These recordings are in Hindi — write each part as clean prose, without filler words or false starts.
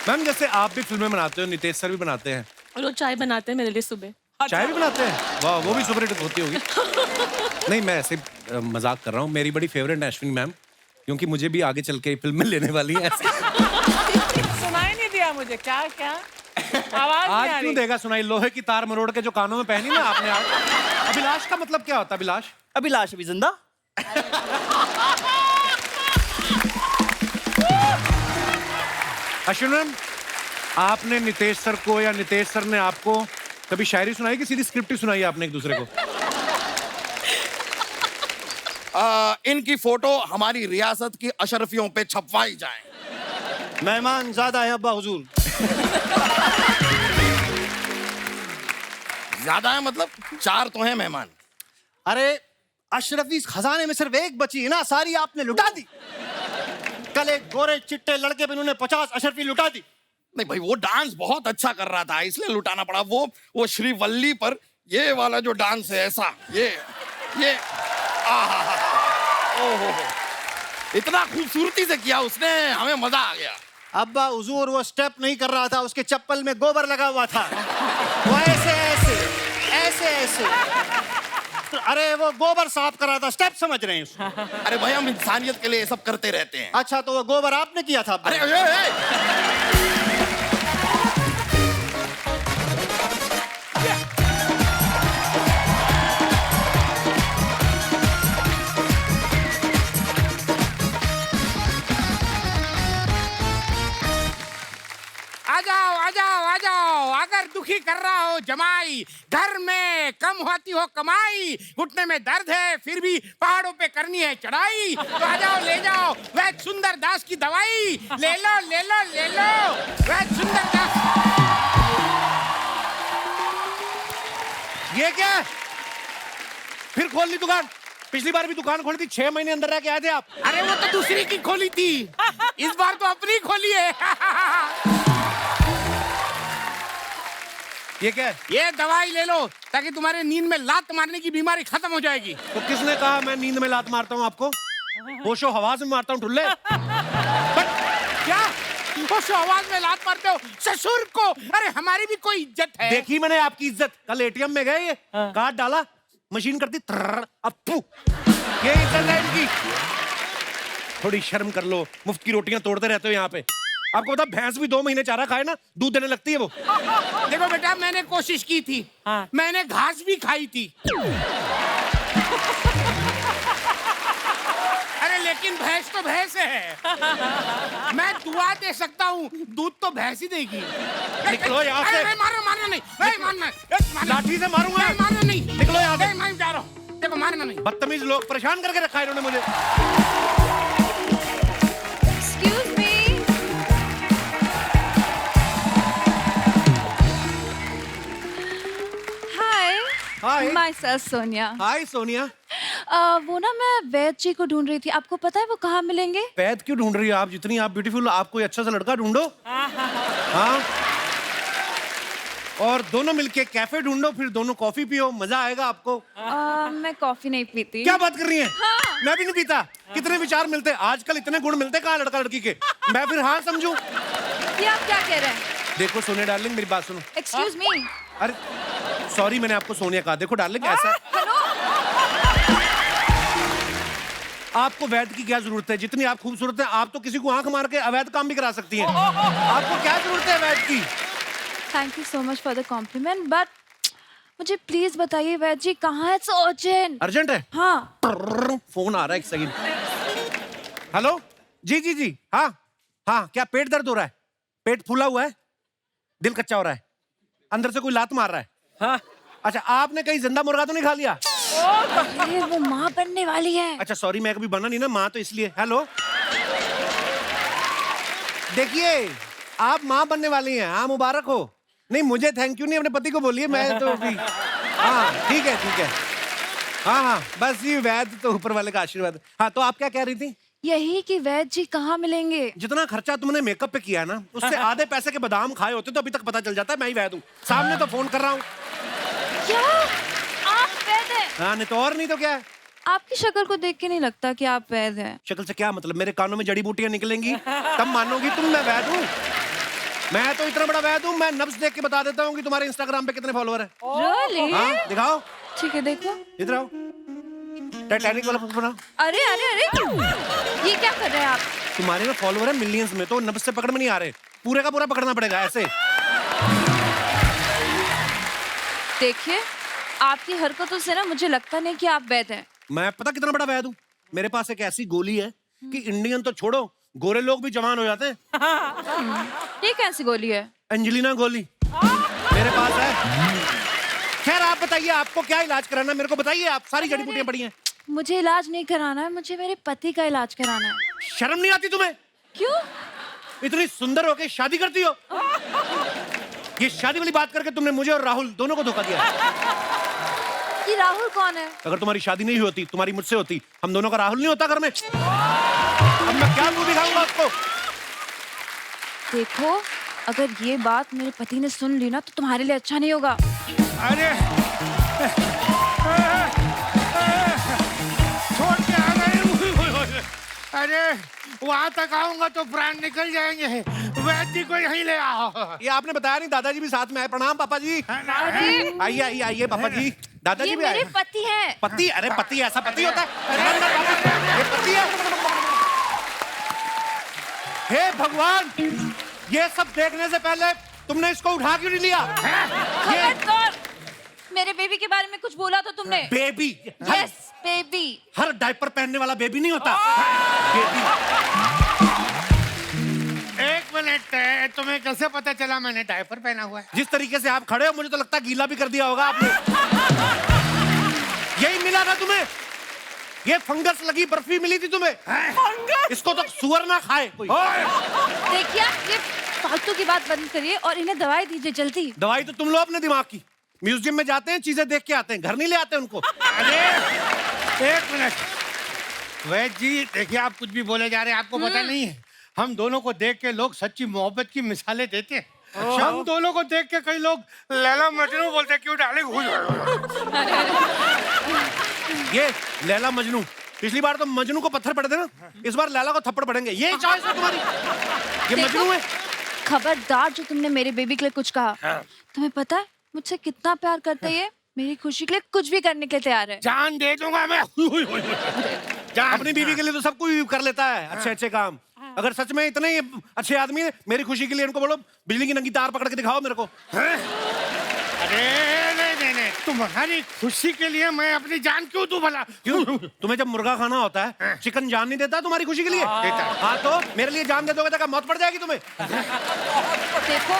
मैम जैसे आप भी फिल्में बनाते हो, नितेश सर भी बनाते हैं। और वो चाय बनाते हैं मेरे लिए सुबह। चाय भी बनाते हैं? वाह, वो भी सुपरहिट होती होगी। नहीं, मैं ऐसे मजाक कर रहा हूँ। मेरी बड़ी फेवरेट है अश्विनी मैम, क्योंकि मुझे भी आगे चल के फिल्म में लेने वाली है ऐसे। सुनाई नहीं दिया मुझे, क्या क्या आवाज नहीं आ आज रही। क्यों देगा सुनाई? लोहे की तार मरोड़ के जो कानों में पहनी ना आपने आज। अभिलाष का मतलब क्या होता है? अभिलाष अभिलाष अभी जिंदा। अश्विनी मैम, आपने नितेश सर को या नितेश सर ने आपको कभी शायरी सुनाई कि सीधी स्क्रिप्ट ही सुनाई आपने एक दूसरे को? इनकी फोटो हमारी रियासत की अशरफियों पे छपवाई जाए। मेहमान ज्यादा है अब्बा हुजूर। ज्यादा है मतलब 4 तो हैं मेहमान। अरे अशरफी खजाने में सिर्फ एक बची है ना, सारी आपने लुटा दी। कल एक गोरे चिट्टे लड़के पे उन्होंने 50 अशरफी लुटा दी। नहीं भाई, वो डांस बहुत अच्छा कर रहा था इसलिए लुटाना पड़ा। वो श्रीवल्ली पर ये वाला जो डांस है ऐसा, ये ओहो, इतना खूबसूरती से किया उसने, हमें मजा आ गया। अब्बा हुजूर वो स्टेप नहीं कर रहा था, उसके चप्पल में गोबर लगा हुआ था। वो ऐसे ऐसे ऐसे ऐसे, अरे वो गोबर साफ कर रहा था, स्टेप समझ रहे हैं उसको। अरे भाई, हम इंसानियत के लिए ये सब करते रहते हैं। अच्छा, तो वो गोबर आपने किया था? अरे आ जाओ आ जाओ आ जाओ, अगर दुखी कर रहा हो जमाई, घर में कम होती हो कमाई, घुटने में दर्द है फिर भी पहाड़ों पे करनी है चढ़ाई, तो आ जाओ ले जाओ वैद्य सुंदर दास की दवाई, ले लो ले लो ले लो वैद्य सुंदर दास। ये क्या है? फिर खोल ली दुकान? पिछली बार भी दुकान खोली थी, 6 महीने अंदर रह के आए थे आप। अरे वो तो दूसरी की खोली थी, इस बार तो अपनी खोली है। ये क्या है? ये दवाई ले लो ताकि तुम्हारे नींद में लात मारने की बीमारी खत्म हो जाएगी। तो किसने कहा मैं नींद में लात मारता हूँ आपको? होशो हवास में मारता हूँ ठुल्ले। क्या होशो आवाज में लात मारते हो ससुर को? अरे हमारी भी कोई इज्जत है। देखी मैंने आपकी इज्जत। कल एटीएम में गए, ये कार्ड डाला, मशीन करती ट्रर, अप्पू। ये इज्जत है इनकी। थोड़ी शर्म कर लो, मुफ्त की रोटियां तोड़ते रहते हो यहाँ पे। आपको पता भैंस भी 2 महीने चारा खाए ना, दूध देने लगती है वो। देखो बेटा, मैंने कोशिश की थी, मैंने घास भी खाई थी। अरे लेकिन भैंस तो भैंस है। मैं दुआ दे सकता हूँ, दूध तो भैंस ही देगी। निकलो यहाँ से। अरे मारना नहीं, नहीं मारना। लाठी से मारूंगा। नहीं मारना नहीं। निकलो यहाँ से। नहीं, मैं जा रहा हूँ। देखो मारना नहीं। बदतमीज लोग, परेशान करके रखा है इन्होंने मुझे। Excuse me. Hi. Myself Sonia. हाय सोनिया। वो ना मैं वैद जी को ढूंढ रही थी, आपको पता है वो कहाँ मिलेंगे? वैद क्यों ढूंढ रही हो आप? जितनी आप ब्यूटीफुल, आप कोई अच्छा सा लड़का ढूंढो। हाँ, और दोनों मिलके कैफे ढूंढो, फिर दोनों कॉफी पियो, मजा आएगा आपको। मैं कॉफी नहीं पीती। क्या बात कर रही हैं? हाँ। मैं भी नहीं पीता। कितने विचार मिलते हैं आजकल, इतने गुण मिलते कहाँ लड़का लड़की के। मैं फिर हाँ समझूं? ये आप क्या कह रहे हैं? देखो सोनिया डार्लिंग, मेरी बात सुनो। Excuse me. अरे सॉरी, मैंने आपको सोनिया कहा। देखो डार्लिंग, ऐसा हेलो। आपको वैद की क्या जरूरत है? जितनी आप खूबसूरत हैं, आप तो किसी को आंख मार के अवैध काम भी करा सकती हैं। आपको क्या जरूरत है वैद की? Thank you so much for the compliment, but मुझे प्लीज बताइए वैद जी कहाँ है? It's urgent. अर्जेंट है? हाँ। फोन आ रहा है, एक सेकंड। हेलो, जी जी जी, हाँ हाँ, क्या पेट दर्द हो रहा है? पेट फूला हुआ है? दिल कच्चा हो रहा है? अंदर से कोई लात मार रहा है? हाँ। अच्छा, आपने कहीं जिंदा मुर्गा तो नहीं खा लिया? अरे वो माँ बनने वाली है। अच्छा सॉरी, मैं कभी बना नहीं ना माँ, तो इसलिए। हेलो, देखिए आप माँ बनने वाली हैं। हाँ, मुबारक हो। नहीं, मुझे थैंक यू नहीं, अपने पति को बोलिए। मैं तो अभी हाँ ठीक है ठीक है। हाँ हाँ, बस ये वैद तो ऊपर वाले का आशीर्वाद। हाँ, तो आप क्या कह रही थी? यही कि वैद जी कहाँ मिलेंगे? जितना खर्चा तुमने मेकअप पे किया है ना, उससे आधे पैसे के बादाम खाए होते तो अभी तक पता चल जाता मैं ही वैद हूँ। सामने तो फोन कर रहा हूँ। क्या आप वैद हैं? हाँ, नहीं तो और नहीं तो क्या है। आपकी शक्ल को देख के नहीं लगता कि आप वैद हैं। शक्ल से क्या मतलब? मेरे कानों में जड़ी बूटियां निकलेंगी तब मानोगी तुम मैं वैद हूँ। मैं तो इतना बड़ा वैद हूँ, मैं नब्ज देख के बता देता हूँ कि तुम्हारे इंस्टाग्राम पे कितने फॉलोअर है। Really? हाँ दिखाओ, ठीक है देखो। इधर आओ, टाइटैनिक वाला बनाओ। अरे अरे अरे ये क्या कर रहे हैं आप? तुम्हारे में फॉलोअर है मिलियंस में, तो नब्ज से पकड़ में नहीं आ रहे, पूरे का पूरा पकड़ना पड़ेगा ऐसे। देखिए आपकी हरकतों से ना मुझे लगता नहीं कि आप वैद हैं। मैं पता कितना बड़ा वैद हूँ, मेरे पास एक ऐसी गोली है कि इंडियन तो छोड़ो, गोरे लोग भी जवान हो जाते हैं। ये कैसी गोली है? एंजेलिना गोली मेरे पास है। खैर आप बताइए, आपको क्या इलाज कराना है मेरे को बताइए, आप सारी जड़ी बूटियां पड़ी हैं। मुझे इलाज नहीं कराना है, मुझे मेरे पति का इलाज कराना है। शर्म नहीं आती तुम्हें? क्यों? इतनी सुंदर होके शादी करती हो। ये शादी वाली बात करके तुमने मुझे और राहुल दोनों को धोखा दिया। ये राहुल कौन है? अगर तुम्हारी शादी नहीं होती, तुम्हारी मुझसे होती, हम दोनों का राहुल नहीं होता घर में। अब मैं क्या मुंह दिखाऊंगा आपको? देखो अगर ये बात मेरे पति ने सुन ली ना तो तुम्हारे लिए अच्छा नहीं होगा। अरे छोड़ के आ गए। अरे वहां तक आऊंगा तो प्राण निकल जाएंगे। वैद्य जी को यहीं ले आओ। ये आपने बताया नहीं, दादाजी भी साथ में आए। प्रणाम पापा जी। अरे आइए आइए आइए पापा जी, ये दादाजी भी आए। मेरे पति हैं। पति? अरे पति ऐसा पति होता है? ये पति है। हे भगवान, ये सब देखने से पहले तुमने इसको उठा क्यों नहीं लिया? ये खबरदार, मेरे बेबी के बारे में कुछ बोला तो तुमने? बेबी? Yes baby. हर डायपर पहनने वाला बेबी नहीं होता। बेबी। एक मिनट, तुम्हें कैसे पता चला मैंने डायपर पहना हुआ है? जिस तरीके से आप खड़े हो मुझे तो लगता है गीला भी कर दिया होगा आपने। यही मिला ना तुम्हें? ये फंगस लगी बर्फी मिली थी तुम्हें? इसको तो सुअर ना खाए कोई। देखिए आप ये फालतू की बात बंद करिए और इन्हें दवाई दीजिए जल्दी। दवाई तो तुम लो अपने दिमाग की। म्यूजियम में जाते हैं, चीजें देख के आते हैं, घर नहीं ले आते उनको। अरे एक मिनट वैद्य जी, देखिए आप कुछ भी बोले जा रहे हैं, आपको पता नहीं है हम दोनों को देख के लोग सच्ची मोहब्बत की मिसालें देते हैं। हम दोनों को देख के कई लोग लैला मजनू बोलते हैं। क्यों डाले? ये लैला मजनू, पिछली बार तो मजनू को पत्थर पड़े थे ना, इस बार लैला को थप्पड़ पड़ेंगे। ये चॉइस है तुम्हारी? ये मजनू है। खबरदार जो तुमने मेरे बेबी के लिए कुछ कहा। तुम्हें पता है मुझसे कितना प्यार करते हैं? मेरी खुशी के लिए कुछ भी करने के लिए तैयार है। जान दे दूंगा मैं। अपनी बीवी के लिए तो सब कोई कर लेता है अच्छे अच्छे काम। अगर सच में इतने ही अच्छे आदमी है, मेरी खुशी के लिए इनको बोलो बिजली की नंगी तार पकड़ के दिखाओ मेरे को। अरे नहीं, तुम्हारी खुशी के लिए मैं अपनी जान क्यों दूं भला? क्यों? तुम्हें जब मुर्गा खाना होता है, चिकन जान नहीं देता तुम्हारी खुशी के लिए? हाँ तो मेरे लिए जान दे दोगे तो क्या मौत पड़ जाएगी तुम्हें? देखो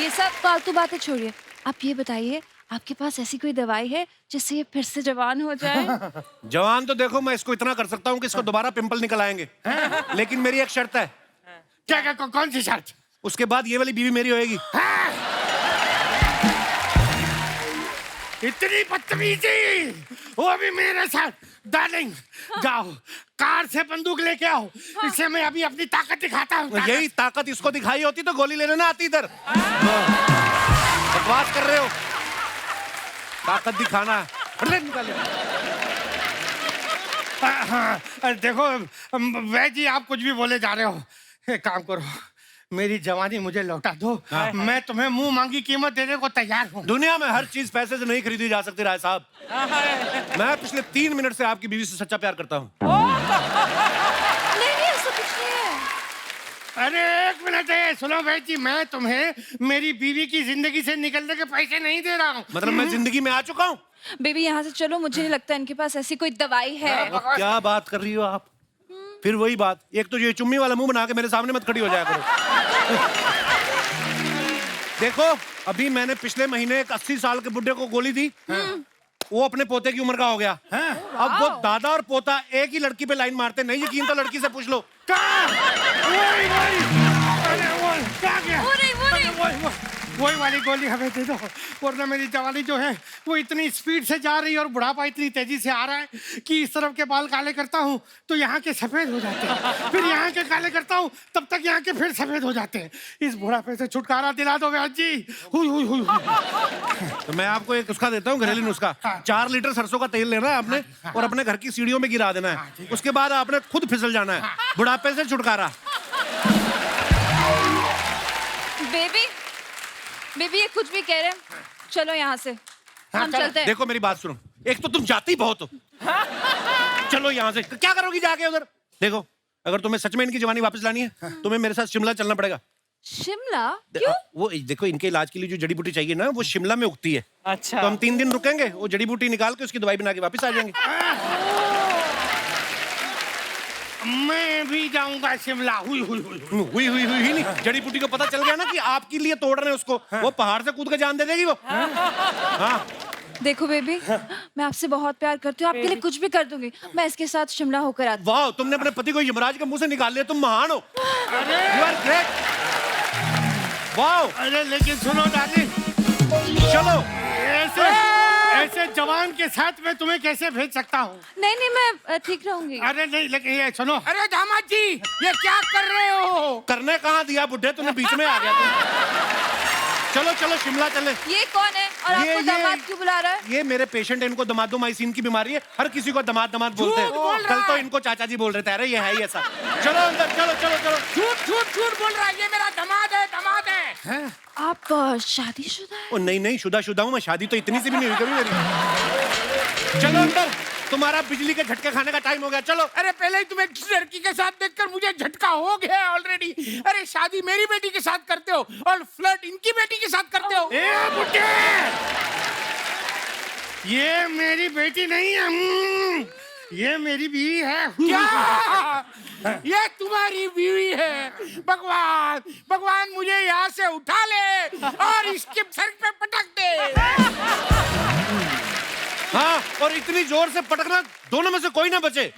ये सब फालतू बातें छोड़िए, आप ये बताइए आपके पास ऐसी कोई दवाई है जिससे ये फिर से जवान हो जाए? जवान तो देखो मैं इसको इतना कर सकता हूँ कि इसको दोबारा पिंपल निकल आएंगे, लेकिन मेरी एक शर्त है। क्या कौन सी शर्त? उसके बाद ये वाली बीवी मेरी होएगी। इतनी बदतमीजी, वो भी मेरे साथ? डार्लिंग जाओ कार से बंदूक लेके आओ, इससे मैं अभी अपनी ताकत दिखाता हूँ। यही ताकत इसको दिखाई होती तो गोली लेने ना आती इधर। बकवास कर रहे हो, ताकत दिखाना है। देखो वैद्य जी, आप कुछ भी बोले जा रहे हो। एक काम करो, मेरी जवानी मुझे लौटा दो। मैं तुम्हें मुंह मांगी कीमत देने को तैयार हूँ। दुनिया में हर चीज पैसे से नहीं खरीदी जा सकती राय साहब। मैं पिछले 3 मिनट से आपकी बीवी से सच्चा प्यार करता हूँ। नहीं ऐसा कुछ नहीं है। अरे एक मिनट है, सुनो वैद्य जी, मैं तुम्हें मेरी बीवी की जिंदगी से निकलने के पैसे नहीं दे रहा हूँ। मतलब मैं जिंदगी में आ चुका हूँ? बेबी यहाँ से चलो, मुझे नहीं लगता इनके पास ऐसी कोई दवाई है। क्या बात कर रही हो आप? फिर वही बात, एक तो ये चुम्मी वाला मुंह बना के मेरे सामने मत खड़ी हो जाया करो। देखो अभी मैंने पिछले महीने एक 80 साल के बुड्ढे को गोली दी, वो अपने पोते की उम्र का हो गया। अब वो दादा और पोता एक ही लड़की पे लाइन मारते। नहीं यकीन तो लड़की से पूछ लो। वही वाली गोली हमें दे दो, वरना मेरी जवानी जो है वो इतनी स्पीड से जा रही है और बुढ़ापा इतनी तेजी से आ रहा है कि इस तरफ के बाल काले करता हूँ तो यहाँ के सफेद हो जाते हैं, फिर यहाँ के काले करता हूँ तब तक यहाँ के फिर सफेद हो जाते हैं। इस बुढ़ापे से छुटकारा दिला दो वैद्य जी। हुई। तो मैं आपको एक नुस्खा देता हूँ, घरेलू नुस्खा। 4 लीटर सरसों का तेल लेना है आपने और अपने घर की सीढ़ियों में गिरा देना है। उसके बाद आपने खुद फिसल जाना है। बुढ़ापे से छुटकारा। बेबी ये कुछ भी कह रहे हैं, चलो यहाँ से, हम चलते हैं। देखो मेरी बात सुनो, एक तो तुम जाती बहुत हो। चलो यहाँ से, क्या करोगी जाके उधर? देखो, अगर तुम्हें सच में इनकी जवानी वापस लानी है, तुम्हें मेरे साथ शिमला चलना पड़ेगा। शिमला? क्यों? वो देखो, इनके इलाज के लिए जो जड़ी बूटी चाहिए ना, वो शिमला में उगती है। अच्छा। तो हम 3 दिन रुकेंगे, वो जड़ी बूटी निकाल के उसकी दवाई बना के वापस आ जाएंगे। मैं भी जाऊंगा शिमला। हुई हुई नहीं, जड़ी बूटी को पता चल गया ना कि आपके लिए तोड़ रहे हैं उसको, वो पहाड़ से कूद के जान दे देगी वो। हाँ। देखो बेबी, मैं आपसे बहुत प्यार करती हूँ, आपके लिए कुछ भी कर दूंगी। मैं इसके साथ शिमला होकर आती हूँ। वाह, तुमने अपने पति को यमराज के मुंह से निकाल लिया, तुम महान हो। You are great. वाह। अरे लेकिन सुनो डार्लिंग, चलो। ऐसे जवान के साथ मैं तुम्हें कैसे भेज सकता हूँ? नहीं नहीं, मैं ठीक रहूंगी। अरे नहीं, लेकिन ये सुनो, अरे दामाद जी, ये क्या कर रहे हो? करने कहाँ दिया बुड्ढे, तूने बीच में आ गया तुम। चलो चलो शिमला चले। ये कौन है और आपको दामाद क्यों बुला रहा है? ये मेरे पेशेंट है, इनको दमादोमाइसिन की बीमारी है, हर किसी को दमाद बोलते हैं। कल तो इनको चाचा जी बोल रहे थे, अरे ये है ही ऐसा। चलो अंदर, चलो चलो चलो। झूठ बोल रहा है, ये मेरा दामाद है। आप शादीशुदा हैं? ओ नहीं, शुदा हूँ मैं, शादी तो इतनी सी भी नहीं हुई कभी मेरी। चलो अंदर, तुम्हारा बिजली के झटके खाने का टाइम हो गया, चलो। अरे पहले ही तुम्हें लड़की के साथ देखकर मुझे झटका हो गया ऑलरेडी। अरे शादी मेरी बेटी के साथ करते हो और फ्लर्ट इनकी बेटी के साथ करते हो। ए बुड्ढे, ये मेरी बेटी नहीं है, ये मेरी बीवी है। क्या? ये तुम्हारी बीवी है? भगवान मुझे यहाँ से उठा ले और इसके सर पे पटक दे। हाँ, और इतनी जोर से पटकना दोनों में से कोई ना बचे। ये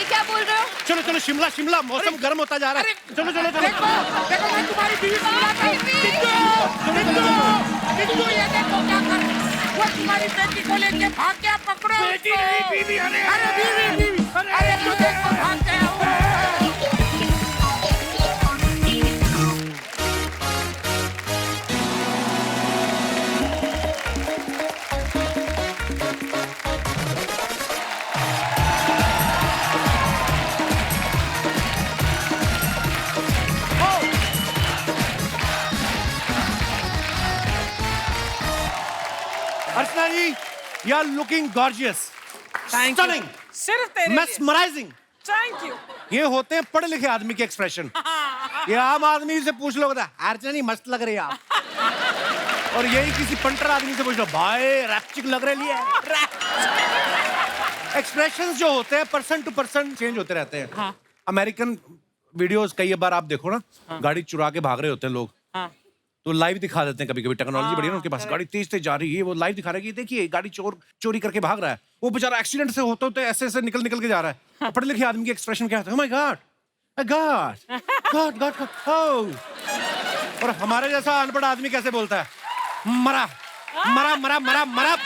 क्या बोल रहे हो? चलो चलो शिमला, मौसम गर्म होता जा रहा है। चलो चलो चलो। देखो मैं तुम्हारी बीवी को बुलाता हूँ। बिट्टू, ये देखो क्या कर, वो तुम्हारी बेटी को लेके भाग गया, पकड़ो। बेटी नहीं, बीवी। अरे बीवी, अरे तू देखो भाग गया वो। Archana ji, you are looking gorgeous, stunning, सिर्फ तेरे लिए। मेस्मराइजिंग। Thank you. ये होते हैं पढ़े लिखे आदमी के एक्सप्रेशन। ये आम आदमी से पूछ लो, अर्चना जी मस्त लग रही है आप। और यही किसी पंटर आदमी से पूछ लो, भाई रैप्चिक लग रही है। एक्सप्रेशंस जो होते हैं पर्सन टू पर्सन चेंज होते रहते हैं। हाँ। अमेरिकन वीडियोस कई बार आप देखो ना, गाड़ी चुरा के भाग रहे होते हैं लोग, हाँ। तो लाइव दिखा देते हैं। कभी कभी टेक्नोलॉजी बढ़िया ना उनके पास, गाड़ी तेज जा रही है, वो लाइव दिखा रहा है कि देखिए गाड़ी चोरी करके भाग रहा है, वो बेचारा एक्सीडेंट से होते होते ऐसे ऐसे निकल के जा रहा है। पढ़े लिखे आदमी के एक्सप्रेशन क्या होता है? ओह माय गॉड, गॉड, और हमारे जैसा अनपढ़ आदमी कैसे बोलता है? मरा मरा मरा मरा मरा,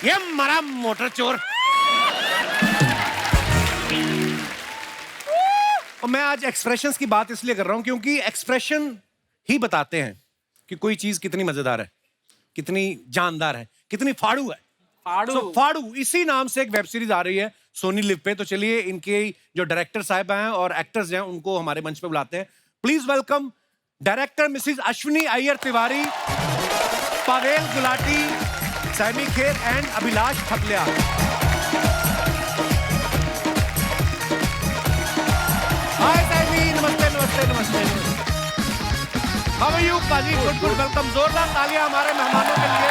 ये मरा मोटर चोर। और मैं आज एक्सप्रेशंस की बात इसलिए कर रहा हूं क्योंकि एक्सप्रेशन ही बताते हैं कि कोई चीज कितनी मजेदार है, कितनी जानदार है, कितनी फाड़ू है। फाड़ू, इसी नाम से एक वेब सीरीज आ रही है सोनी लिव पे। तो चलिए इनके जो डायरेक्टर साहब हैं और एक्टर्स हैं उनको हमारे मंच पे बुलाते हैं। Please welcome director Mrs Ashwini Iyer Tiwari, Pavel Gulati, Saiyami Kher and Abhilash Thapliyal. Hi Saiyami, नमस्ते नमस्ते नमस्ते। हाउ आर यू पाजी? Good good, welcome. जोरदार तालियां हमारे मेहमानों के लिए।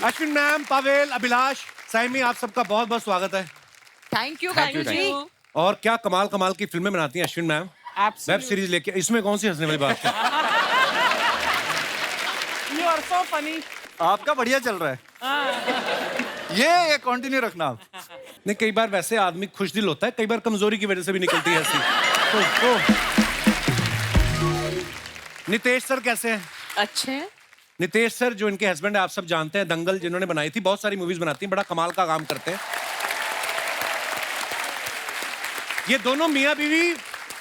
अश्विन मैम, पावेल, अभिलाष, सैमी, आप सबका बहुत बहुत स्वागत है। थैंक यू जी। और क्या कमाल कमाल की फिल्में बनाती हैं अश्विन मैम। वेब सीरीज लेके, इसमें कौन सी हंसने वाली बात है? You are so funny. आपका बढ़िया चल रहा है। ये कंटिन्यू रखना आप। नहीं, कई बार वैसे आदमी खुश दिल होता है, कई बार कमजोरी की वजह से भी निकलती है हंसी। नितेश सर कैसे हैं? अच्छे। नितेश सर जो इनके हस्बैंड है, आप सब जानते हैं, दंगल जिन्होंने बनाई थी, बहुत सारी मूवीज बनाती हैं, बड़ा कमाल का काम करते हैं। ये दोनों मियां बीवी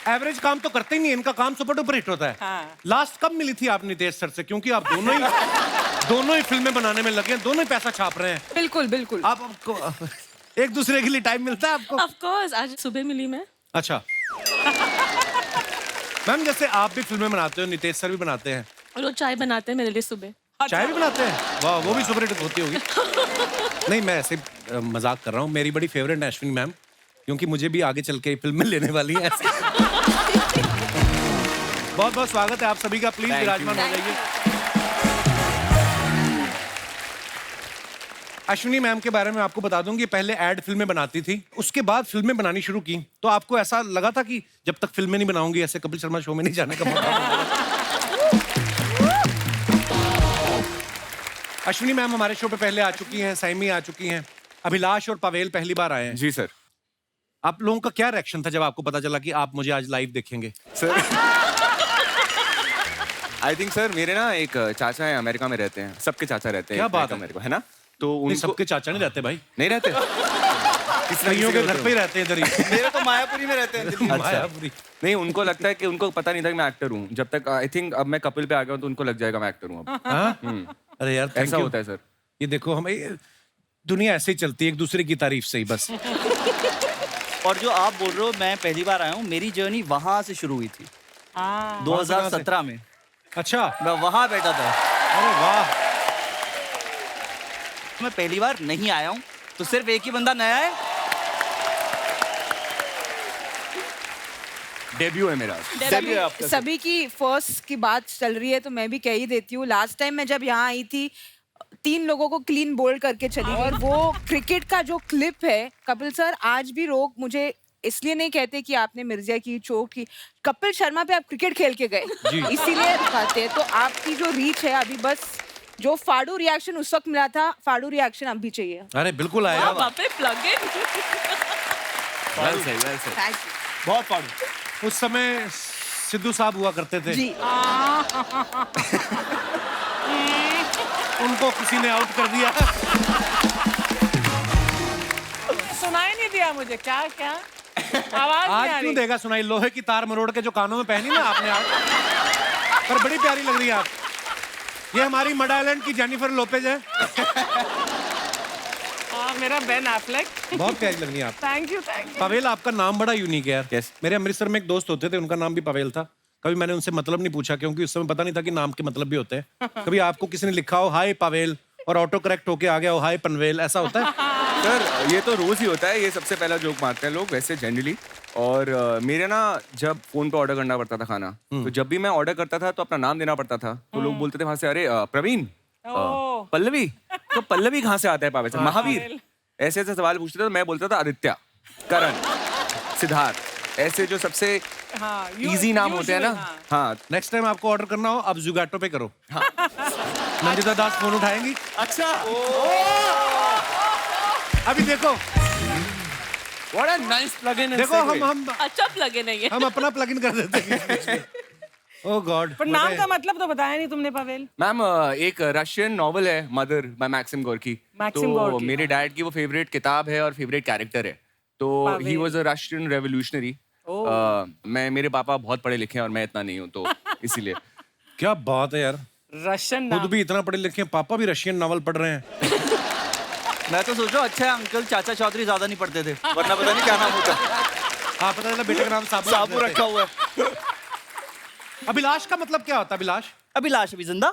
एवरेज काम तो करते ही नहीं, इनका काम सुपर डुपर हिट होता है। हाँ। लास्ट कब मिली थी आप नितेश सर से? क्योंकि आप दोनों ही फिल्में बनाने में लगे हैं, दोनों ही पैसा छाप रहे हैं। बिल्कुल बिल्कुल। आपको एक दूसरे के लिए टाइम मिलता है आपको? ऑफ कोर्स, आज सुबह मिली मैं। अच्छा मैम, जैसे आप भी फिल्में बनाते हो, नितेश सर भी बनाते हैं, और वो चाय बनाते हैं मेरे लिए सुबह। चाय भी बनाते हैं? वाह, वो भी सुपर हिट होती होगी। नहीं, मैं ऐसे मजाक कर रहा हूँ। मेरी बड़ी फेवरेट अश्विनी मैम, क्योंकि मुझे भी आगे चल के फिल्म में लेने वाली है ऐसे। बहुत बहुत स्वागत है आप सभी का, प्लीज विराजमान हो जाइए। अश्विनी मैम के बारे में आपको बता दूं कि पहले एड फिल्में बनाती थी, उसके बाद फिल्में बनानी शुरू की। तो आपको ऐसा लगा था कि जब तक फिल्में नहीं बनाऊंगी ऐसे कपिल शर्मा शो में नहीं जाने का मौका मिलेगा? अश्विनी मैम हमारे शो पे पहले आ चुकी हैं, साइमी आ चुकी हैं, अभिलाष और पवेल पहली बार आए हैं। जी सर। आप लोगों का क्या रिएक्शन था जब आपको पता चला कि आप मुझे आज लाइव देखेंगे? सर आई थिंक सर मेरे ना एक चाचा है, अमेरिका में रहते हैं, सबके चाचा रहते हैं। क्या बात है? अमेरिका है ना, तो नहीं, उनको सबके चाचा नहीं रहते भाई, नहीं रहते। कईयों के घर पे ही रहते हैं इधर ही। मेरे तो मायापुरी में रहते हैं दिल्ली में। मायापुरी। नहीं, उनको लगता है कि उनको पता नहीं था कि मैं एक्टर हूँ। जब तक आई थिंक अब मैं कपिल पे आ गया हूँ तो उनको लग जाएगा मैं एक्टर हूँ अब। हाँ? अरे यार, ऐसा होता है सर। ये देखो, हमें दुनिया ऐसे ही चलती है, एक दूसरे की तारीफ से ही बस। और जो आप बोल रहे हो मैं पहली बार आया हूँ, मेरी जर्नी वहां से शुरू हुई थी 2017 में। अच्छा, मैं वहां बैठा था। अरे वाह। मैं पहली बार नहीं आया हूँ, तो सिर्फ एक ही बंदा नया है। डेब्यू है मेरा। सभी की फर्स्ट की बात चल रही है तो मैं भी कह ही देती हूँ। लास्ट टाइम मैं जब यहाँ आई थी 3 लोगों को क्लीन बोल्ड करके चली गई। और वो क्रिकेट का जो क्लिप है, कपिल सर आज भी लोग मुझे इसलिए नहीं कहते कि आपने मिर्जा की, चोट की, कपिल शर्मा पे आप क्रिकेट खेल के गए, इसीलिए दिखाते हैं। तो आपकी जो रीच है अभी, बस जो फाड़ू रिएक्शन उस वक्त मिला था, फाड़ू रिएक्शन अब भी चाहिए। अरे बिल्कुल आएगा। वहाँ पे प्लग इन। वेल सही, वेल सही। Thank you. बहुत फाड़ू। उस समय सिद्धू साहब हुआ करते थे जी। उनको किसी ने आउट कर दिया। सुनाई नहीं दिया मुझे, क्या क्या आवाज आज नहीं आ क्यों रही। देगा सुनाई? लोहे की तार मरोड़ के जो कानों में पहनी ना आपने आज, पर बड़ी प्यारी लग रही है आप। ये हमारी मड आइलैंड की जेनिफर लोपेज है। मेरा बेन एफ्लेक। बहुत प्यारी लग रही है आप। Thank you, thank you. Pavel, आपका नाम बड़ा यूनिक है यार। Yes. मेरे अमृतसर में एक दोस्त होते थे, उनका नाम भी पवेल था। कभी मैंने उनसे मतलब नहीं पूछा, क्योंकि उस समय पता नहीं था कि नाम के मतलब भी होते हैं। कभी आपको किसी ने लिखा हो हाय पवेल और ऑटो करेक्ट होके आ गया हो हाय पनवेल, ऐसा होता है? सर ये तो रोज ही होता है, ये सबसे पहला जोक मारते हैं लोग वैसे जनरली। और मेरे ना जब फोन पे ऑर्डर करना पड़ता था खाना, तो जब भी मैं ऑर्डर करता था तो अपना नाम देना पड़ता था। तो लोग बोलते थे वहां से, अरे प्रवीण, पल्लवी, तो पल्लवी कहाँ से आता है? पावे से महावीर, ऐसे ऐसे सवाल पूछते थे। तो मैं बोलता था आदित्य, करण, सिद्धार्थ, ऐसे जो सबसे इजी नाम होते हैं ना। हाँ, नेक्स्ट टाइम आपको ऑर्डर करना हो अब जुगाटो पे करो। हाँ। नंदिता दास फोन उठाएंगी। अच्छा, अभी देखो, what a nice plug in. देखो हम अच्छा प्लग इन है ये। हम अपना प्लग इन कर देते हैं। Oh God. पर नाम का मतलब तो बताया नहीं तुमने पवेल। मैम एक रशियन नॉवल है mother by Maxim Gorky. Maxim तो गोर्की, मेरे डैड की वो फेवरेट किताब है और फेवरेट कैरेक्टर है। तो he was a Russian revolutionary. मैं, मेरे पापा बहुत पढ़े लिखे हैं और मैं इतना नहीं हूँ, तो इसीलिए। क्या बात है यार, रशियन खुद नाम। भी इतना पढ़े लिखे हैं, पापा भी रशियन नॉवल पढ़ रहे हैं। मैं तो सोचो अच्छा है अंकल चाचा चौधरी ज्यादा नहीं पढ़ते थे, वरना पता नहीं क्या नाम होता। हाँ, पता चला बेटे का नाम साबू साबू रखा हुआ है। अभिलाष का मतलब क्या होता है? अभिलाष? अभिलाष अभी जिंदा।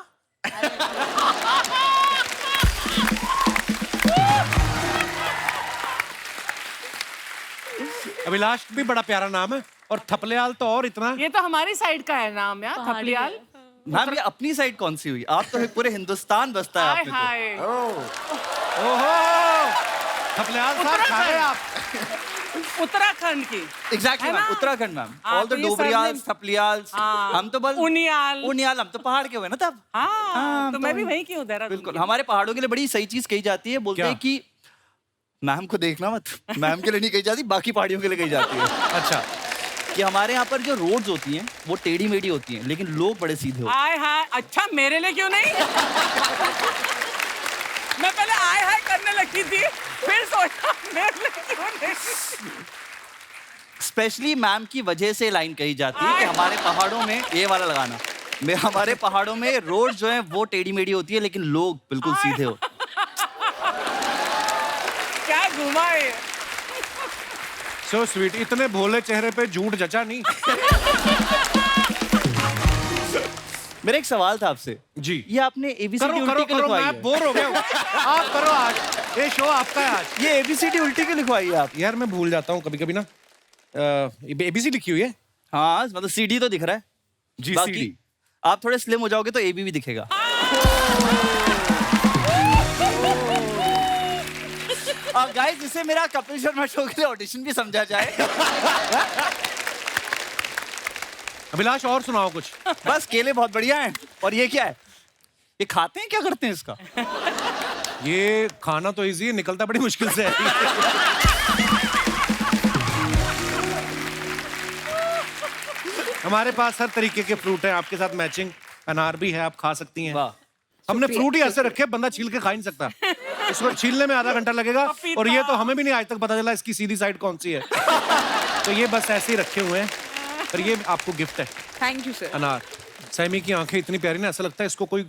अभिलाष भी बड़ा प्यारा नाम है, और थपलियाल तो और इतना। ये तो हमारी साइड का है नाम यार, थपलियाल। मैम ये अपनी साइड कौन सी हुई? आप तो पूरे हिंदुस्तान बसता है हाय आप पे तो। हाय। ओहो, थपलियाल साहब खा गए आप। उत्तराखंड की। Exactly ma'am, Uttarakhand ma'am. हाँ, ऑल द तो ये डोबरियाल्स, सरनेम- थपलियाल्स, हम तो बस उनियाल। उनियाल, हम तो पहाड़ के हुए ना तब। हाँ, तो मैं भी वहीं की हूँ देहरादून बिल्कुल, की। हमारे पहाड़ों के लिए बड़ी सही चीज कही जाती है। बोलते क्या? हैं कि मैम को देखना मत, मैम के लिए नहीं कही जाती, बाकी पहाड़ियों के लिए कही जाती है। अच्छा, कि हमारे यहाँ पर जो रोड्स होती हैं वो टेढ़ी मेढ़ी होती हैं, लेकिन लोग बड़े सीधे होते हैं। आय हाय, अच्छा मेरे लिए क्यों नहीं? मैं पहले आय हाय करने लगी थी, फिर सोचा मेरे लिए क्यों नहीं? स्पेशली मैम की वजह से लाइन कही जाती है कि हमारे पहाड़ों में ये वाला लगाना, हमारे पहाड़ों में रोड जो है वो टेढ़ी मेढ़ी होती है, लेकिन लोग बिल्कुल सीधे हो। क्या घुमा है? सो स्वीट, इतने भोले चेहरे पे झूठ जचा नहीं। मेरा एक सवाल था आपसे। जी ये आपने एबीसीडी करो उल्टी करो क्यों करो, लिखवाई मैं है? बोर हो गया हूँ। आप करो आज, ये शो आपका है आज। ये एबीसीडी उल्टी क्यों लिखवाई है आप? यार मैं भूल जाता हूँ कभी कभी ना। एबीसी लिखी हुई है। हाँ मतलब सीडी तो दिख रहा है। जी बाकी सीडी। आप थोड़े स्लिम हो जाओगे तो एबी भी दिखेगा। गाइस इसे मेरा कपिल शर्मा शो के लिए ऑडिशन भी समझा जाए। अभिलाष और सुनाओ कुछ। बस केले बहुत बढ़िया हैं। और ये क्या है? ये खाते हैं, क्या करते हैं इसका? ये खाना तो इजी है, निकलता बड़ी मुश्किल से है। हमारे पास हर तरीके के फ्रूट हैं, आपके साथ मैचिंग। अनार भी है, आप खा सकती हैं। वाह। हमने फ्रूट ही ऐसे रखे, बंदा छील के खा ही नहीं सकता। इसको छीलने में आधा घंटा लगेगा, और ये तो हमें भी नहीं आज तक पता चला इसकी सीधी साइड कौन सी है। तो ये बस ऐसे ही रखे हुए हैं, पर ये आपको गिफ्ट है। Thank you sir. अनार। सैमी की आंखें इतनी प्यारी ना, ऐसा लगता है इसको कोई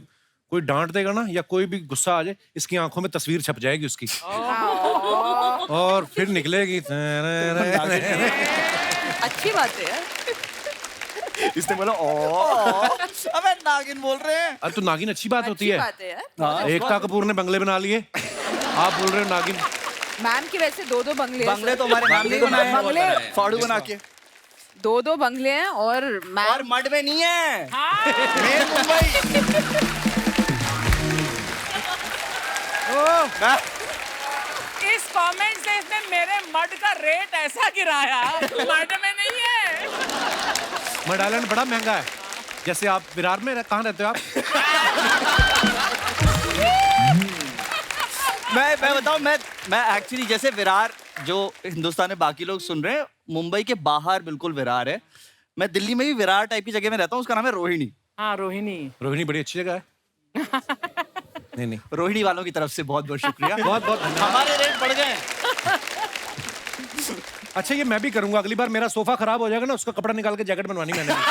कोई डांट देगा ना, या कोई भी गुस्सा आ जाए, इसकी आंखों में तस्वीर छप जाएगी उसकी, और फिर निकलेगी। अच्छी बात है यार। इसने बोला ओ। अबे नागिन बोल रहे हैं। अब तो नागिन अच्छी बात होती अच्छी है। बात है यार। हाँ, एकता कपूर ने बंगले बना लिए, आप बोल रहे हो नागिन। मैम की वैसे दो बंगले हैं बंगले सर। तो हमारे मैम ने बनाए हैं। बंगले फाड़ू बना के। दो बंगले हैं और और मैम मड में नहीं है। मेन मुंबई। इस कमेंट से इसने मेरे मड का रेट ऐसा गिराया, मड में नहीं है। मड आइलैंड बड़ा महंगा है। जैसे आप विरार में कहाँ रहते हो आप? मैं बताऊं, मैं एक्चुअली जैसे विरार जो हिंदुस्तान में बाकी लोग सुन रहे हैं, मुंबई के बाहर बिल्कुल विरार है। मैं दिल्ली में भी विरार टाइप की जगह में रहता हूँ, उसका नाम है रोहिणी। हाँ रोहिणी। रोहिणी बड़ी अच्छी जगह है। नहीं नहीं, रोहिणी वालों की तरफ से बहुत बहुत शुक्रिया। बहुत बहुत धन्यवाद। हमारे रेट बढ़ गए। अच्छा ये मैं भी करूंगा, अगली बार मेरा सोफा खराब हो जाएगा ना, उसका कपड़ा निकाल के जैकेट बनवानी मैंने भी।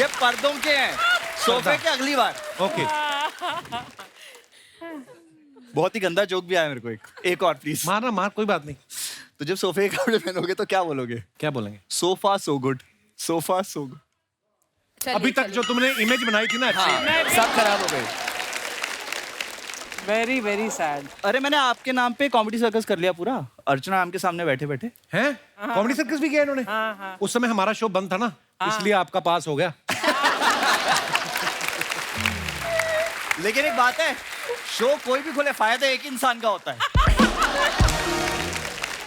ये पर्दों के हैं, सोफे के अगली बार। ओके। बहुत ही गंदा जोक भी आया मेरे को। एक और प्लीज। मारना मार, कोई बात नहीं। तो जब सोफे के कपड़े पहनोगे तो क्या बोलोगे? क्या बोलेंगे? Sofa so good, sofa so good. अभी तक जो तुमने इमेज बनाई थी ना अच्छी, सब खराब हो गए। Very very sad. अरे मैंने आपके नाम पे कॉमेडी सर्कस कर लिया पूरा, अर्चना मैम के सामने बैठे बैठे। हैं? कॉमेडी सर्कस भी किया इन्होंने? उस समय हमारा शो बंद था ना, इसलिए आपका पास हो गया। लेकिन एक बात है, शो कोई भी खोले फायदा एक इंसान का होता है।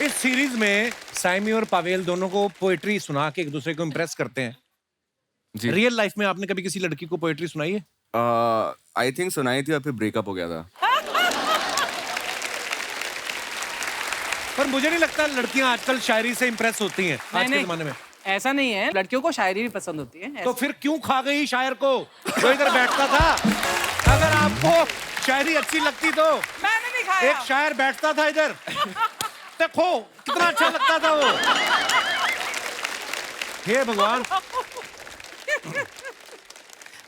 इस सीरीज में साइमी और पावेल दोनों को पोएट्री सुना के एक दूसरे को इम्प्रेस करते हैं। जी। रियल लाइफ में आपने कभी किसी लड़की को पोएट्री सुनाई है? आई थिंक सुनाई थी और फिर ब्रेकअप हो गया था। पर मुझे नहीं लगता लड़कियां आजकल शायरी से इम्प्रेस होती हैं आज के जमाने में। ऐसा नहीं है, लड़कियों को शायरी भी पसंद होती है। तो फिर क्यों खा गई शायर को जो इधर बैठता था? अगर आपको शायरी अच्छी लगती तो मैंने नहीं खाया। एक शायर बैठता था इधर, देखो कितना अच्छा लगता था वो। हे भगवान।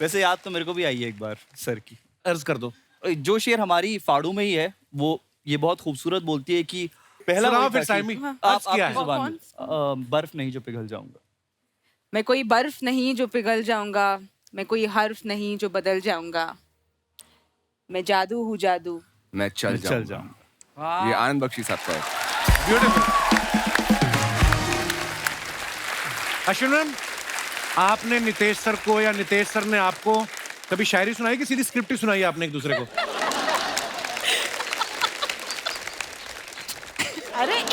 वैसे याद तो मेरे को भी आई है एक बार सर की। अर्ज कर दो। जो शेर हमारी फाड़ू में ही है, वो ये बहुत खूबसूरत बोलती है कि पहला सुनाओ वही फिर था कि- साइमी। आप अर्ज क्या आपकी है? जुबान में। बर्फ नहीं जो पिघल जाऊंगा। मैं कोई बर्फ नहीं जो पिघल जाऊंगा, मैं कोई हर्फ नहीं जो बदल जाऊंगा, मैं जादू हूँ जादू। मैं चल चल जाऊंगा। ये आनंद बख्शी साहब का है। ब्यूटीफुल। अश्विन, आपने नितेश सर को या नितेश सर ने आपको कभी शायरी सुनाई कि सीधी स्क्रिप्ट ही सुनाई आपने एक दूसरे को?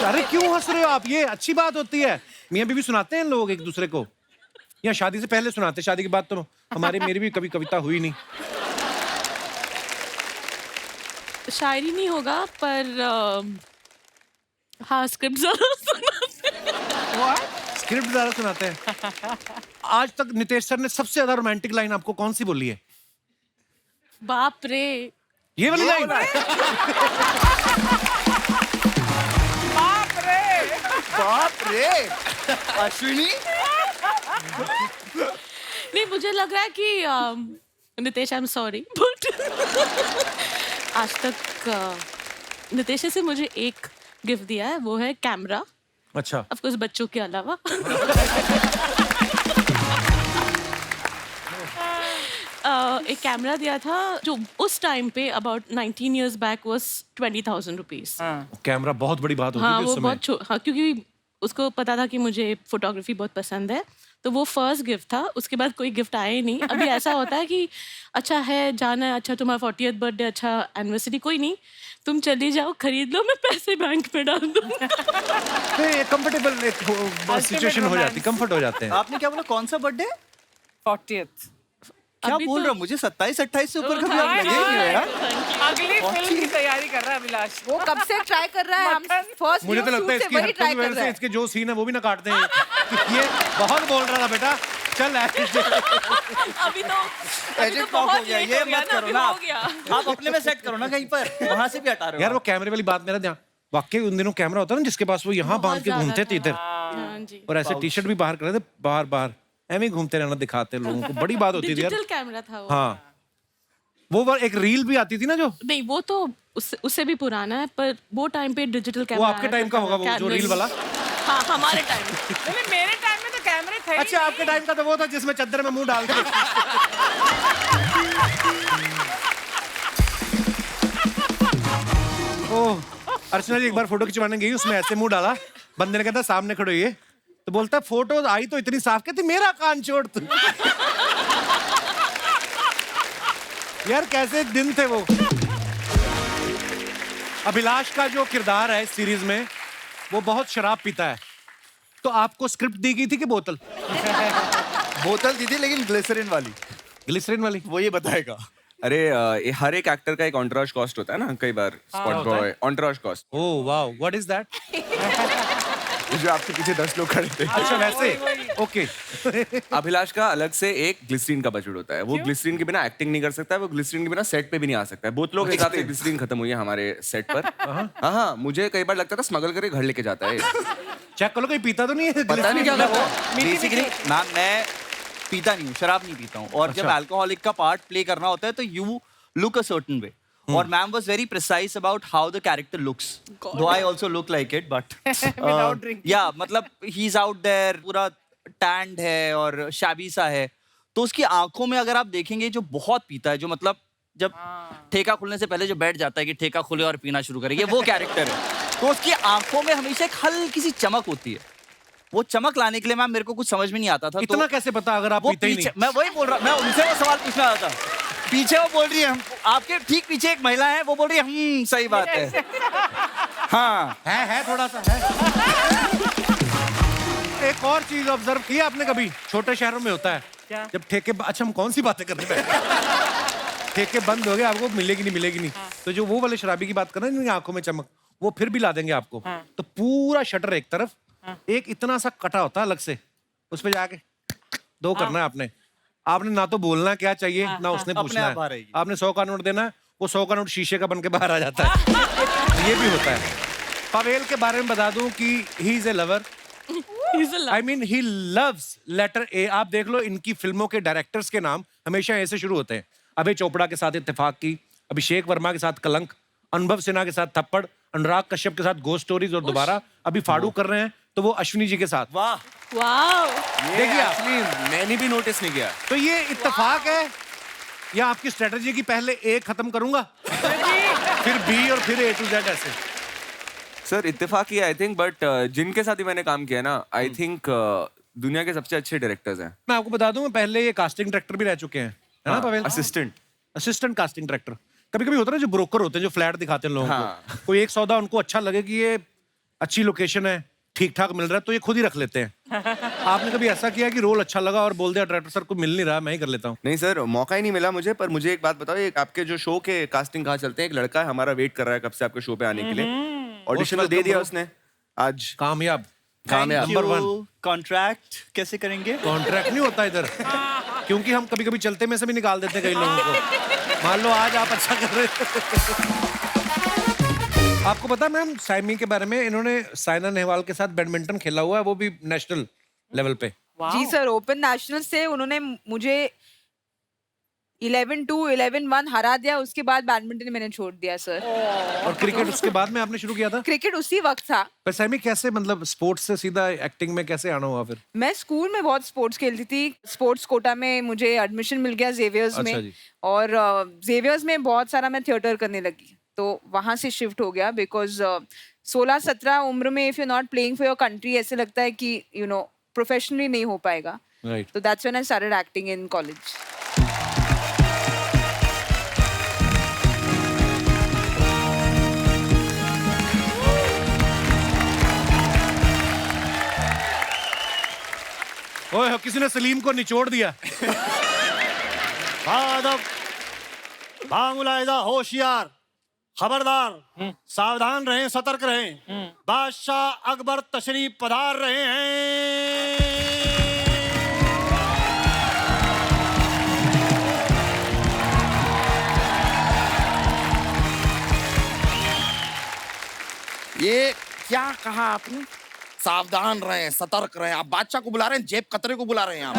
अरे क्यों हंस रहे हो आप? ये अच्छी बात होती है। मियां बीवी सुनाते हैं लोग एक दूसरे को, या शादी से पहले सुनाते? शादी के बाद तो मेरी भी कभी कविता हुई नहीं। शायरी नहीं होगा पर हाँ स्क्रिप्ट जरूर सुनाते हैं। स्क्रिप्ट ज्यादा सुनाते हैं। आज तक नितेश सर ने सबसे ज्यादा रोमांटिक लाइन आपको कौन सी बोली है? बाप रे। ये वाली लाइन? बाप रे अश्विनी। नहीं मुझे लग रहा है कि Nitesh I am sorry but आज तक नितेश से मुझे एक गिफ्ट दिया है वो है कैमरा, अच्छा, ऑफ कोर्स बच्चों के अलावा। एक कैमरा दिया था जो उस टाइम पे about 19 years back was 20,000 rupees. Camera बहुत बड़ी बात होती हाँ थी वो उस समय। हाँ, क्योंकि उसको पता था कि मुझे फोटोग्राफी बहुत पसंद है, तो वो फर्स्ट गिफ्ट था। उसके बाद कोई गिफ्ट आया ही नहीं। अभी ऐसा होता है कि अच्छा है, जाना है, अच्छा तुम्हारा 40th बर्थडे, अच्छा एनिवर्सरी, कोई नहीं, तुम चली जाओ, खरीद लो, मैं पैसे बैंक में डाल दूंगा। कंफर्टेबल एक सिचुएशन हो जाती, कंफर्ट हो जाते हैं। आपने क्या बोला, कौन सा बर्थडे? 40th। क्या अभी बोल तो- रहा हूँ, मुझे 27-28 से ऊपर कभी आप लगे ही नहीं हो यार। अगली फिल्म की तैयारी कर रहा है अभिलाष। वो कब से ट्राई कर रहा है, हम फर्स्ट मुझे तो लगता है इसकी वही हरकत ट्राई की कर वजह रहा से है। इसके जो सीन है वो भी ना काटते हैं। ये बहुत बोल रहा था बेटा, चल अभी तो एजेंट लॉक हो गया, ये मत करो ना आप अपने में सेट करो ना कहीं पर, वहां से भी हटा रहे हो यार वो आप। कैमरे वाली बात मेरा ध्यान, वाकई उन दिनों कैमरा होता है ना जिसके पास, वो यहाँ बांध के घूमते थे इधर, हाँ जी, और ऐसे टी शर्ट भी बाहर कर थे, बाहर बाहर ऐਵੇਂ ही घूमते रहना, दिखाते लोगों को, बड़ी बात होती थी यार। डिजिटल कैमरा था वो। हाँ, वो एक रील भी आती थी ना जो, नहीं वो तो उससे भी पुराना है, पर वो टाइम पे डिजिटल वो कैमरा आपके टाइम का होगा, वो जो रील वाला। हाँ हमारे टाइम में। नहीं, मेरे टाइम में तो कैमरे थे ही अच्छा, आपके नहीं। टाइम का तो वो था जिसमें चद्दर में मुंह डाल के ओह, अर्चना जी एक बार फोटो खिंचवाने गई, उसमें ऐसे मुंह डाला, बंदे ने कहता सामने खड़ो ये, तो बोलता फोटो आई तो इतनी साफ, कहती मेरा कान छोड़ तू। यार कैसे दिन थे वो। अभिलाष का जो किरदार है इस सीरीज में, वो बहुत शराब पीता है, तो आपको स्क्रिप्ट दी गई थी कि बोतल? बोतल दी थी लेकिन ग्लिसरीन वाली, ग्लिसरीन वाली? वो ये बताएगा। अरे ये हर एक एक्टर का एक ऑन्टराज कॉस्ट होता है ना, कई बार spot boy entourage cost, oh wow, what is that? जो आपके पीछे 10 लोग खड़े थे। अच्छा वैसे, ओके। अभिलाष का अलग से एक ग्लिसरीन का बजट होता है। वो ग्लिसरीन के बिना एक्टिंग नहीं कर सकता, वो ग्लिसरीन के बिना सेट पे भी नहीं आ सकता है। बहुत लोग हिसाब से ग्लिसरीन खत्म हुई है हमारे सेट पर। हाँ हाँ, मुझे कई बार लगता था स्मगल करके घर लेके जाता है। चेक कर लो कहीं पीता तो नहीं है। पता नहीं क्या करता है। बेसिकली मैम मैं पीता नहीं हूँ, शराब नहीं पीता हूँ, और जब अल्कोहलिक का पार्ट प्ले करना होता है तो you look a certain way, और ma'am was very precise about how the character looks, though I also look like it, but या मतलब ही इज आउट देयर, पूरा टैंड है और शैबी सा है, तो उसकी आंखों में अगर आप देखेंगे जो बहुत पीता है, जो मतलब जब ठेका खुलने से पहले जो बैठ जाता है कि ठेका खुले और पीना शुरू करेंगे, वो कैरेक्टर है। तो उसकी आंखों में हमेशा एक हल्की सी चमक होती है। वो चमक लाने के लिए मैम मेरे को कुछ समझ में नहीं आता था। इतना तो कैसे पता अगर आप वो पीते ही पीछे, नहीं? मैं वही बोल रहा, मैं उनसे वो सवाल पूछना रहा था। पीछे वो बोल रही है, आपके ठीक पीछे एक महिला है, वो बोल रही है सही बात है। हाँ है थोड़ा सा है। एक और चीज ऑब्जर्व की आपने कभी, छोटे शहरों में होता है क्या? जब ठेके, अच्छा हम कौन सी बातें कर रहे हैं, ठेके बंद हो गए, आपको मिलेगी नहीं मिलेगी नहीं, तो जो वो वाले शराबी की बात कर रहे हैं, जिनकी आंखों में चमक, वो फिर भी ला देंगे आपको। तो पूरा शटर एक तरफ, एक इतना सा कटा होता है अलग से, उस पे जाके दो करना है आपने। आपने ना तो बोलना क्या चाहिए, ना उसने अपने पूछना आप बाहर है। आएगी। आपने 100 का नोट देना है, वो 100 का नोट शीशे का बन के बाहर आ जाता है। ये भी होता है। पवेल के बारे में बता दूं कि he is a lover, I mean he loves letter A. आप देख लो इनकी फिल्मों के डायरेक्टर्स के नाम हमेशा ऐसे शुरू होते हैं। अभय चोपड़ा के साथ इत्तेफाक की, अभिषेक वर्मा के साथ कलंक, अनुभव सिन्हा के साथ थप्पड़, अनुराग कश्यप के साथ गोस्ट स्टोरीज, और दोबारा अभी फाड़ू कर रहे हैं तो वो अश्विनी जी के साथ। वाह, वाओ, देखिए आप, एक्चुअली मैंने भी नोटिस नहीं किया। तो ये इत्तेफाक है या आपकी स्ट्रेटजी की पहले ए खत्म करूंगा फिर बी और फिर ए टू जेड ऐसे? सर इत्तेफाक ही आई थिंक, बट जिनके साथ ही मैंने काम किया ना, आई थिंक दुनिया के सबसे अच्छे डायरेक्टर्स हैं। मैं आपको बता दूं, मैं पहले ये कास्टिंग डायरेक्टर भी रह चुके हैं, है ना पवेल? Assistant casting director. कभी कभी होता है ना जो ब्रोकर होते हैं, जो फ्लैट दिखाते हैं लोगों को, कोई एक सौदा उनको अच्छा लगे कि ये अच्छी लोकेशन है, ठीक ठाक मिल रहा है, तो ये खुद ही रख लेते हैं। आपने कभी ऐसा किया कि रोल अच्छा लगा और बोल दिया डायरेक्टर सर को मिल नहीं रहा, मैं ही कर लेता हूँ? नहीं सर, मौका ही नहीं मिला मुझे। पर मुझे एक बात बताओ, एक आपके जो शो के कास्टिंग कहाँ चलते हैं? एक लड़का है हमारा, वेट कर रहा है कब से आपके शो पे आने के लिए। ऑडिशन दे दिया उसने आज, कामयाब। कामयाब। नंबर 1 कॉन्ट्रैक्ट कैसे करेंगे? कॉन्ट्रैक्ट नहीं होता इधर, क्योंकि हम कभी कभी चलते में से भी निकाल देते हैं कई लोगों को। मान लो आज आप अच्छा कर रहे हैं। आपको पता है मैम, साइमी के बारे में, इन्होंने साइना नेहवाल के साथ बैडमिंटन खेला हुआ है, वो भी नेशनल लेवल पे। जी सर, ओपन नेशनल से उन्होंने मुझे 11-2, 11-1 हरा दिया, उसके बाद बैडमिंटन मैंने छोड़ दिया सर। और क्रिकेट उसके बाद में आपने शुरू किया था? क्रिकेट उसी वक्त था। पर सैमी कैसे, मतलब स्पोर्ट्स से सीधा एक्टिंग में कैसे आना हुआ फिर? मैं स्कूल में बहुत स्पोर्ट्स खेलती थी। स्पोर्ट्स कोटा में मुझे एडमिशन मिल गया जेवियर्स अच्छा में, जी। और जेवियर्स में बहुत सारा मैं थिएटर करने लगी, तो वहां से शिफ्ट हो गया। बिकॉज 16-17 उम्र में if you not playing for your country, ऐसे लगता है कि प्रोफेशनली नहीं हो पाएगा। राइट। तो that's when I started acting in college. ओए, किसी ने सलीम को निचोड़ दिया। बादब, बामुलाहिदा, होशियार, खबरदार, सावधान रहें, सतर्क रहें। बादशाह अकबर तशरीफ पधार रहे हैं। ये क्या कहा आपने? सावधान रहें, सतर्क रहें। आप बादशाह को बुला रहे हैं, जेब कतरे को बुला रहे हैं आप।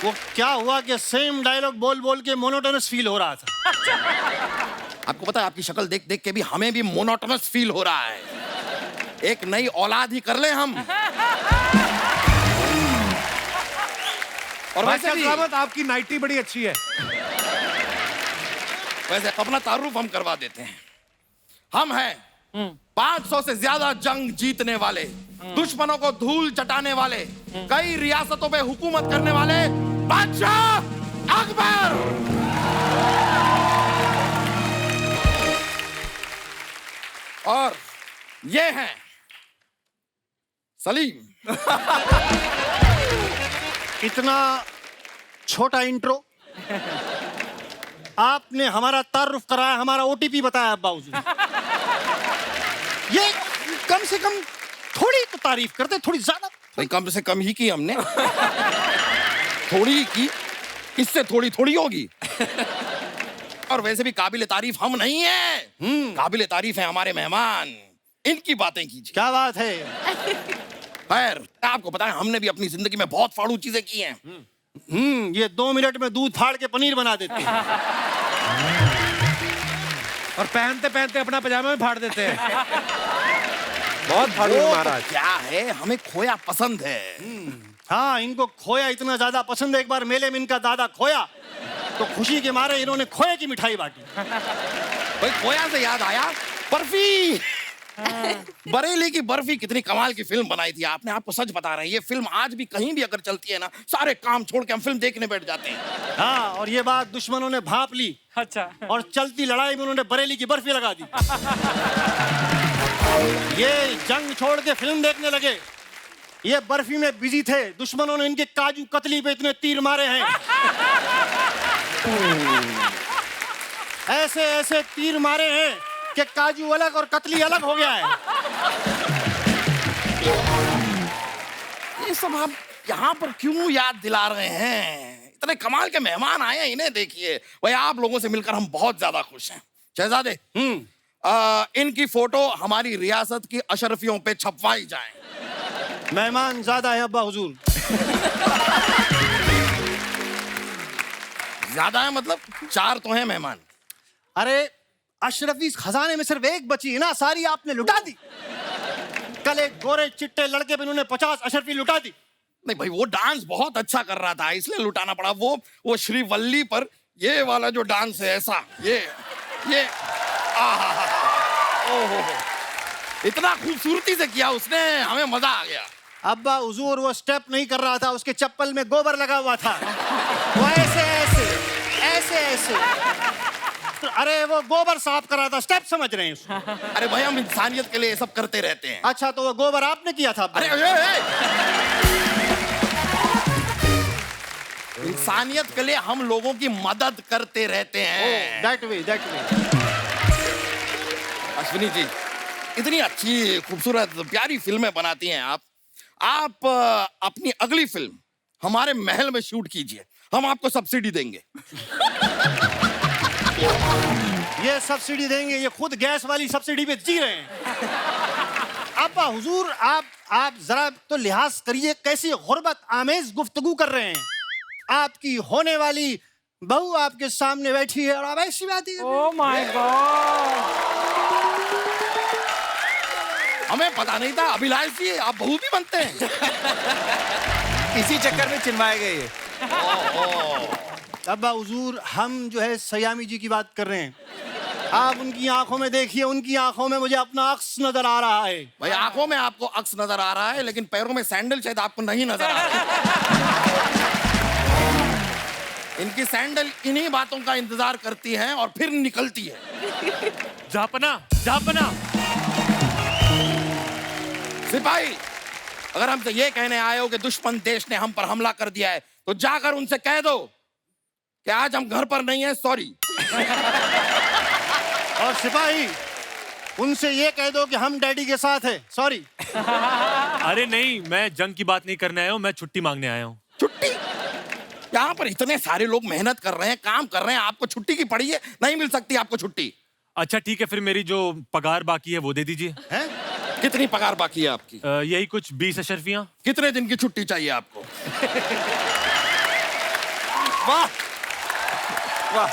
वो क्या हुआ कि सेम डायलॉग बोल बोल के मोनोटोनस फील हो रहा था। आपको पता है, आपकी शक्ल देख देख के भी हमें भी मोनोटोनस फील हो रहा है। एक नई औलाद ही कर ले हम। और वैसे भी आपकी नाइटी बड़ी अच्छी है। वैसे अपना तारुफ हम करवा देते हैं। हम हैं 500 से ज्यादा जंग जीतने वाले, दुश्मनों को धूल चटाने वाले, कई रियासतों पे हुकूमत करने वाले बादशाह अकबर। और ये हैं सलीम। इतना छोटा इंट्रो आपने हमारा तारुफ कराया, हमारा ओटीपी बताया बाबूजी। ये कम से कम थोड़ी तो तारीफ करते, थोड़ी ज्यादा। भाई कम से कम ही की हमने। थोड़ी ही की, इससे थोड़ी थोड़ी होगी। और वैसे भी काबिल तारीफ हम नहीं हैं। काबिल तारीफ है हमारे मेहमान। इनकी बातें कीजिए। क्या बात है। खैर, आपको पता है हमने भी अपनी जिंदगी में बहुत फाड़ू चीजें की हैं। ये 2 मिनट में दूध फाड़ के पनीर बना देते हैं। और पहनते पहनते अपना पजामा में फाड़ देते हैं। बहुत फाड़ू वो महाराज। तो क्या है, हमें खोया पसंद है। हाँ, इनको खोया इतना ज्यादा पसंद है। एक बार मेले में इनका दादा खोया, तो खुशी के मारे इन्होंने खोए की मिठाई बांटी। भाई खोया से याद आया, बर्फी। बरेली की बर्फी कितनी कमाल की फिल्म बनाई थी आपने। आपको सच बता रहे हैं, ये फिल्म आज भी कहीं भी अगर चलती है ना, सारे काम छोड़ के हम फिल्म देखने बैठ जाते हैं। हाँ, और ये बात दुश्मनों ने भांप ली। अच्छा। और चलती लड़ाई में उन्होंने बरेली की बर्फी लगा दी। ये जंग छोड़ के फिल्म देखने लगे, ये बर्फी में बिजी थे। दुश्मनों ने इनके काजू कतली पे इतने तीर मारे हैं, ऐसे ऐसे तीर मारे हैं कि काजू अलग और कतली अलग हो गया है। ये सब आप यहाँ पर क्यों याद दिला रहे हैं? इतने कमाल के मेहमान आए हैं, इन्हें देखिए। भाई आप लोगों से मिलकर हम बहुत ज्यादा खुश हैं। शहजादे, इनकी फोटो हमारी रियासत की अशरफियों पे छपवाई जाए। मेहमान ज्यादा है अब्बा हुजूर। ज्यादा है मतलब 4 तो हैं मेहमान। अरे अशरफी खजाने में सिर्फ एक बची है ना, सारी आपने लुटा दी। कल एक गोरे चिट्टे लड़के पे इन्होंने 50 अशरफी लुटा दी। नहीं भाई, वो डांस बहुत अच्छा कर रहा था, इसलिए लुटाना पड़ा। वो श्रीवल्ली पर ये वाला जो डांस है, ऐसा ये ओहो, इतना खूबसूरती से किया उसने, हमें मजा आ गया। अब्बा हुजूर वो स्टेप नहीं कर रहा था, उसके चप्पल में गोबर लगा हुआ था। वो ऐसे ऐसे ऐसे ऐसे, अरे वो गोबर साफ कर रहा था, स्टेप समझ रहे हैं उसको। अरे भाई, हम इंसानियत के लिए ये सब करते रहते हैं। अच्छा, तो वो गोबर आपने किया था? अरे इंसानियत के लिए हम लोगों की मदद करते रहते हैं। That way that way. Ashwini ji, इतनी अच्छी खूबसूरत प्यारी फिल्में बनाती हैं आप अपनी अगली फिल्म हमारे महल में शूट कीजिए, हम आपको सब्सिडी देंगे। ये सब्सिडी देंगे, ये खुद गैस वाली सब्सिडी पे जी रहे हैं। अब्बा हुजूर, आप जरा तो लिहाज करिए, कैसी गुर्बत आमेज गुफ्तगू कर रहे हैं। आपकी होने वाली बहू आपके सामने बैठी है और आप ऐसी बात है। Oh my God. हमें पता नहीं था अभिलाष जी आप बहू भी बनते हैं। इसी चक्कर में चिन्हवाए गए ये। अब्बा हुजूर, हम जो है सयामी जी की बात कर रहे हैं। आप उनकी आंखों में देखिए, उनकी आंखों में मुझे अपना अक्स नजर आ रहा है। भाई आंखों में आपको अक्स नजर आ रहा है, लेकिन पैरों में सैंडल शायद आपको नहीं नजर आ रहा है। इनकी सैंडल इन्हीं बातों का इंतजार करती हैं और फिर निकलती है। जापना जापना। सिपाही, अगर हमसे ये कहने आए हो कि दुश्मन देश ने हम पर हमला कर दिया है, तो जाकर उनसे कह दो कि आज हम घर पर नहीं है, सॉरी। और सिपाही, उनसे ये कह दो कि हम डैडी के साथ हैं, सॉरी। अरे नहीं, मैं जंग की बात नहीं करने आया हूँ, मैं छुट्टी मांगने आया हूँ। छुट्टी? यहाँ पर इतने सारे लोग मेहनत कर रहे हैं, काम कर रहे हैं, आपको छुट्टी की पड़ी है? नहीं मिल सकती आपको छुट्टी। अच्छा ठीक है, फिर मेरी जो पगार बाकी है वो दे दीजिए। हैं? कितनी पगार बाकी है आपकी? यही कुछ 20 अशर्फियाँ। कितने दिन की छुट्टी चाहिए आपको? वाह वाह।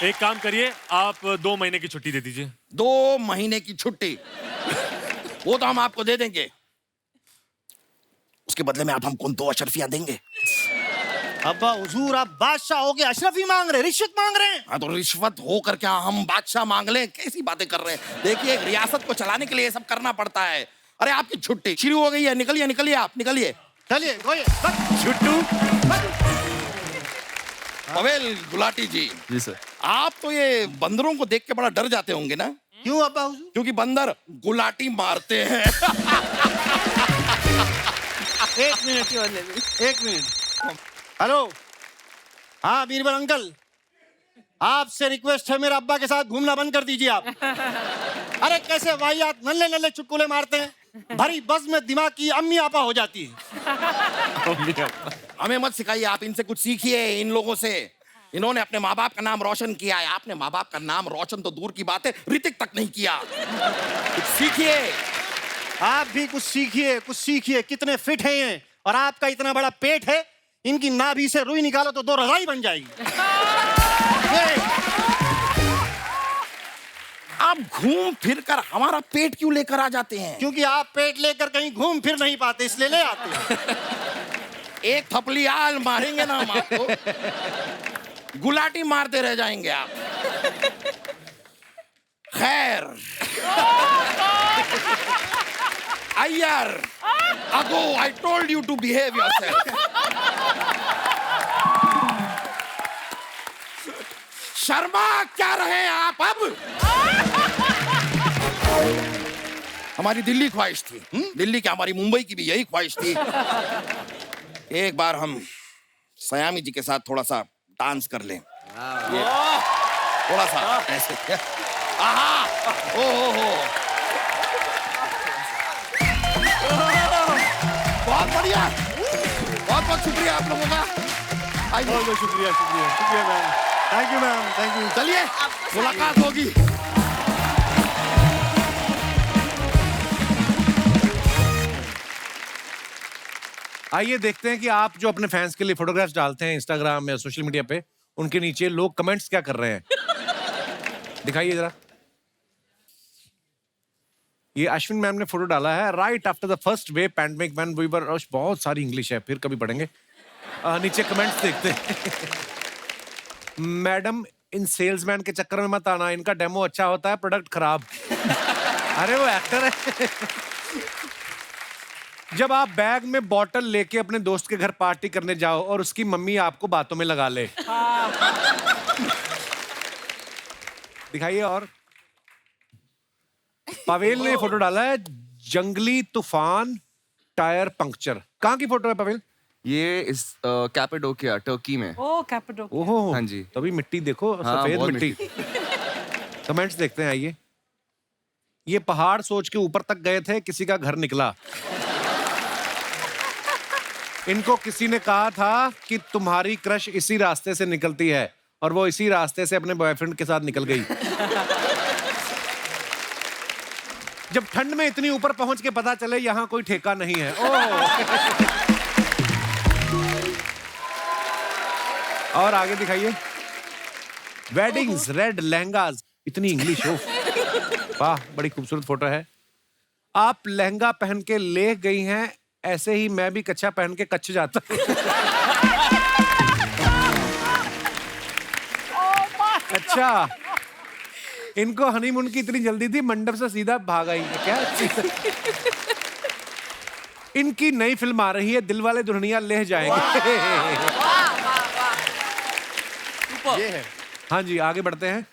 एक काम करिए, आप 2 महीने की छुट्टी दे दीजिए। 2 महीने की छुट्टी? वो तो हम आपको दे देंगे, उसके बदले में आप हमको 2 अशरफियां देंगे। अब्बा हुजूर, आप बादशाह हो गए, अशरफी मांग रहे, रिश्वत मांग रहे हैं। हाँ तो रिश्वत होकर क्या हम बादशाह मांग लें? कैसी बातें कर रहे हैं? देखिए, एक रियासत को चलाने के लिए ये सब करना पड़ता है। अरे आपकी छुट्टी शुरू हो गई है, निकलिए निकलिए, आप निकलिए। चलिए छुट्टू। पवेल गुलाटी जी। जी सर। आप तो ये बंदरों को देख के बड़ा डर जाते होंगे ना? क्यों अब्बा हुजूर? क्योंकि बंदर गुलाटी मारते हैं। एक मिनट। हेलो, हाँ बीरबल अंकल, आपसे रिक्वेस्ट है, मेरे अब्बा के साथ घूमना बंद कर दीजिए आप। अरे कैसे वाहियात नल्ले नल्ले चुटकुले मारते हैं, भरी बस में दिमाग की अम्मी आपा हो जाती है। हमें मत सिखाइए, आप इनसे कुछ सीखिए, इन लोगों से। इन्होंने अपने माँ बाप का नाम रोशन किया है, आपने माँ बाप का नाम रोशन तो दूर की बात है, ऋतिक तक नहीं किया। कुछ सीखिए। आप भी कुछ सीखिए। कितने फिट हैं ये, और आपका इतना बड़ा पेट है, इनकी नाभि से रुई निकालो तो 2 रजाई बन जाएगी। आप घूम फिर कर हमारा पेट क्यों लेकर आ जाते हैं? क्योंकि आप पेट लेकर कहीं घूम फिर नहीं पाते, इसलिए ले आते हैं। एक थपली आल मारेंगे ना हम आपको, गुलाटी मारते रह जाएंगे आप। खैर, अय्यर, अगो, I told you to behave yourself. Sharma क्या रहे आप अब? हमारी दिल्ली ख्वाहिश थी, दिल्ली क्या, हमारी मुंबई की भी यही ख्वाहिश थी। एक बार हम सयामी जी के साथ थोड़ा सा डांस कर लें। ये थोड़ा सा ऐसे। आहा, ओ हो। बहुत बढ़िया, बहुत बहुत शुक्रिया आप लोगों का। बहुत बहुत शुक्रिया ma'am. Thank you ma'am, thank you. चलिए, मुलाकात होगी। आइए देखते हैं कि आप जो अपने फैंस के लिए फोटोग्राफ्स डालते हैं इंस्टाग्राम या सोशल मीडिया पे, उनके नीचे लोग कमेंट्स क्या कर रहे हैं। दिखाइए जरा। ये अश्विन मैम ने फोटो डाला है, right after the first wave pandemic when we were, बहुत सारी इंग्लिश है, फिर कभी पढ़ेंगे। नीचे कमेंट्स देखते हैं। मैडम, इन सेल्समैन के चक्कर में मत आना, इनका डेमो अच्छा होता है, प्रोडक्ट खराब। अरे वो एक्टर है। जब आप बैग में बॉटल लेके अपने दोस्त के घर पार्टी करने जाओ और उसकी मम्मी आपको बातों में लगा ले। दिखाइए। और पवेल ने फोटो डाला है, जंगली तूफान टायर पंक्चर। कहाँ की फोटो है पवेल? ये इस कैपेडोकिया, टर्की में। ओह कैपेडोकिया। ओहो, हाँ जी। तभी मिट्टी देखो, हाँ, सफेद बहुत मिट्टी। कमेंट्स देखते हैं, आइए। ये पहाड़ सोच के ऊपर तक गए थे, किसी का घर निकला। इनको किसी ने कहा था कि तुम्हारी क्रश इसी रास्ते से निकलती है, और वो इसी रास्ते से अपने बॉयफ्रेंड के साथ निकल गई। जब ठंड में इतनी ऊपर पहुंच के पता चले यहाँ कोई ठेका नहीं है। ओह और आगे दिखाइए। वेडिंग्स, रेड लहंगाज, इतनी इंग्लिश हो, वाह बड़ी खूबसूरत फोटो है। आप लहंगा पहन के ले गई हैं, ऐसे ही मैं भी कच्छा पहन के कच्छ जाता हूं। अच्छा, इनको हनीमून की इतनी जल्दी थी, मंडप से सीधा भाग आई है क्या? इनकी नई फिल्म आ रही है, दिलवाले दुल्हनिया ले जाएंगे। ये है। हाँ जी, आगे बढ़ते हैं।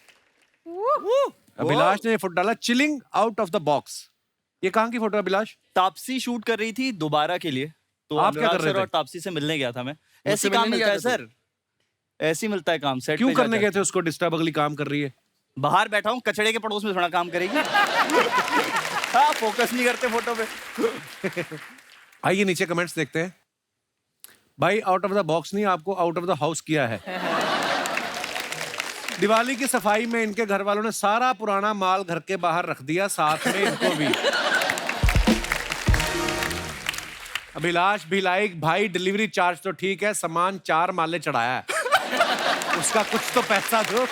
अभिलाष ने फुट डाला, chilling out of the box. ये कहाँ की फोटो है अभिलाष? तापसी शूट कर रही थी दोबारा के लिए, तो आप क्या कर रहे सर थे? और तापसी से मिलने गया था मैं। मुझसे ऐसे काम मिलने मिलता है गया था सर, ऐसे ही मिलता है काम सेट क्यों पे करने जाकर। गए थे उसको डिस्टर्ब? अगली काम कर रही है। बाहर बैठा हूँ, कचड़े के पड़ोस में थोड़ा काम करेगी। हाँ, फोकस नहीं करते फोटो पे। आइए नीचे कमेंट्स देखते हैं। भाई आउट ऑफ द बॉक्स नहीं, आपको आउट ऑफ द हाउस किया है। दिवाली की सफाई में इनके घर वालों ने सारा पुराना माल घर के बाहर रख दिया, साथ में इनको भी। अभिलाष भी लाइक, भाई डिलीवरी चार्ज तो ठीक है, सामान 4 माले चढ़ाया है, उसका कुछ तो पैसा दो।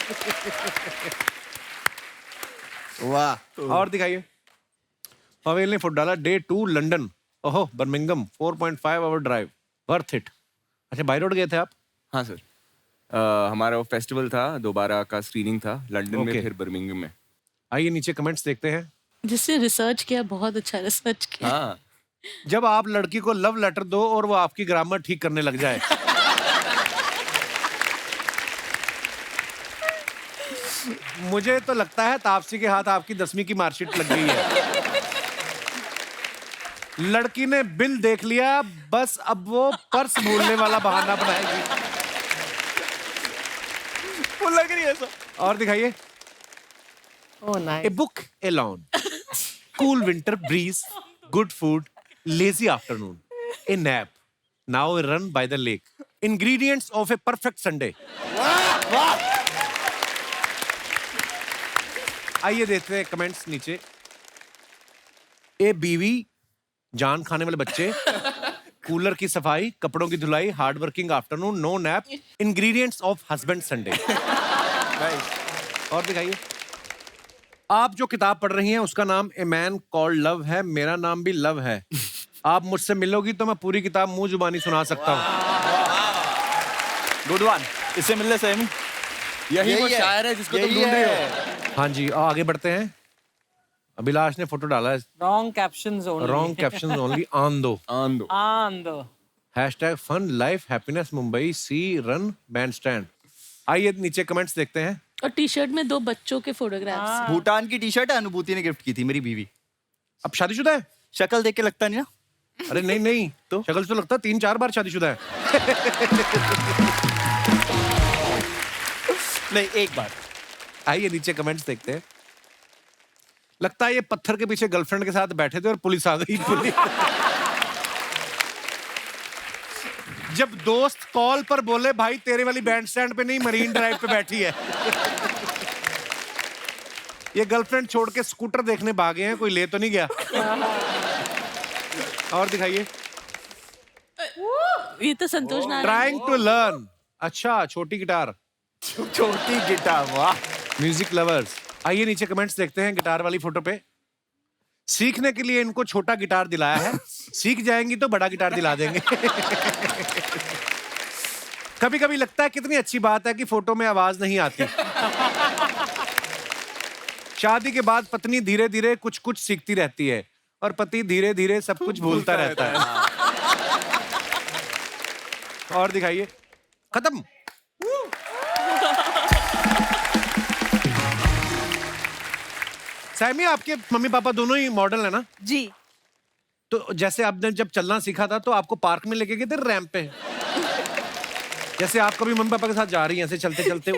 वाह। और दिखाइए। पवेल ने फुट डाला, डे 2 लंदन, ओहो Birmingham, 4.5 hour drive, worth it. अच्छा, बाय रोड गए थे आप? हाँ सर, हमारा वो फेस्टिवल था, दोबारा का स्क्रीनिंग था लंदन में, Okay. फिर बर्मिंघम में। आइए नीचे कमेंट्स देखते हैं। जिससे रिसर्च किया, बहुत अच्छा रिसर्च किया। हाँ, जब आप लड़की को लव लेटर दो और वो आपकी ग्रामर ठीक करने लग जाए। मुझे तो लगता है तापसी के हाथ आपकी 10वीं की मार्कशीट लग गई है। लड़की ने बिल देख लिया, बस अब वो पर्स भूलने वाला बहाना बनाएगी। वो लग रही है सर। और दिखाइए। A book alone, cool winter breeze, good food, lazy afternoon, a nap, now a run by the lake, ingredients of a perfect Sunday. आइए देखते हैं कमेंट्स नीचे। ए बीवी, जान खाने वाले बच्चे, कूलर की सफाई, कपड़ों की धुलाई, hard working afternoon, no nap, ingredients of husband Sunday. और दिखाइए। आप जो किताब पढ़ रही हैं उसका नाम ए मैन कॉल्ड लव है, मेरा नाम भी लव है। आप मुझसे मिलोगी तो मैं पूरी किताब मुंह जुबानी सुना सकता हूँ। गुड वन, इससे मिलने से हम यही वो शायर है जिसको तुम ढूंढ रही हो। हाँ जी, आगे बढ़ते हैं। अभिलाष ने फोटो डाला है, Wrong captions only. Wrong caption only on दो। And hashtag fun life happiness Mumbai sea run Bandstand. आइए नीचे कमेंट्स देखते हैं। और टी शर्ट में 2 बच्चों के फोटोग्राफ्स। भूटान की टी शर्ट है, अनुभूति ने गिफ्ट की थी, मेरी बीवी। अब शादीशुदा है? शक्ल देख के लगता नहीं ना। अरे नहीं नहीं, तो शक्ल से तो लगता है 3-4 बार शादीशुदा है। नहीं, एक बार। आइए नीचे कमेंट्स देखते हैं। लगता है ये पत्थर के पीछे गर्लफ्रेंड के साथ बैठे थे और पुलिस आ गई। जब दोस्त कॉल पर बोले, भाई तेरे वाली बैंड स्टैंड पे नहीं, मरीन ड्राइव पे बैठी है। ये गर्लफ्रेंड छोड़ के स्कूटर देखने भागे हैं, कोई ले तो नहीं गया। और दिखाइए। ये तो संतोष नारायण। ट्राइंग टू लर्न, अच्छा छोटी गिटार, छोटी गिटार, वाह। Music lovers. आइए नीचे कमेंट्स देखते हैं। गिटार वाली फोटो पे सीखने के लिए इनको छोटा गिटार दिलाया है, सीख जाएंगी तो बड़ा गिटार दिला देंगे। कभी कभी लगता है कितनी अच्छी बात है कि फोटो में आवाज नहीं आती। शादी के बाद पत्नी धीरे धीरे कुछ कुछ सीखती रहती है और पति धीरे धीरे सब कुछ भूलता रहता है। और दिखाइए। खत्म। सैमी, आपके मम्मी पापा दोनों ही मॉडल है ना? जी। तो जैसे आपने जब चलना सीखा था तो आपको पार्क में लेके गए थे रैंप पे? जैसे आप कभी मम्मी पापा के साथ जा रही हैं, ऐसे चलते चलते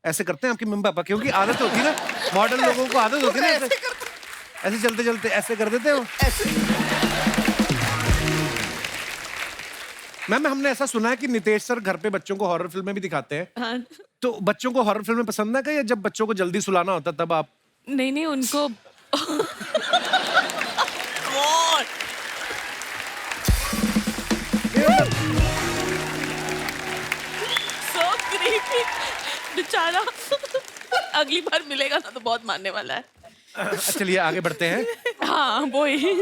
ऐसे करते हैं आपकी मम्मी पापा? क्योंकि आदत होती है ना, मॉडल लोगों को आदत होती है ना, ऐसे चलते चलते ऐसे कर देते हो। मैम, हमने ऐसा सुना है कि नितेश सर घर पे बच्चों को हॉरर फिल्में भी दिखाते हैं। हाँ। तो बच्चों को हॉरर फिल्में पसंद है क्या, या जब बच्चों को जल्दी सुलाना होता तब आप? नहीं, उनको so बेचारा अगली बार मिलेगा ना तो बहुत मानने वाला है। चलिए आगे बढ़ते हैं। हाँ वही।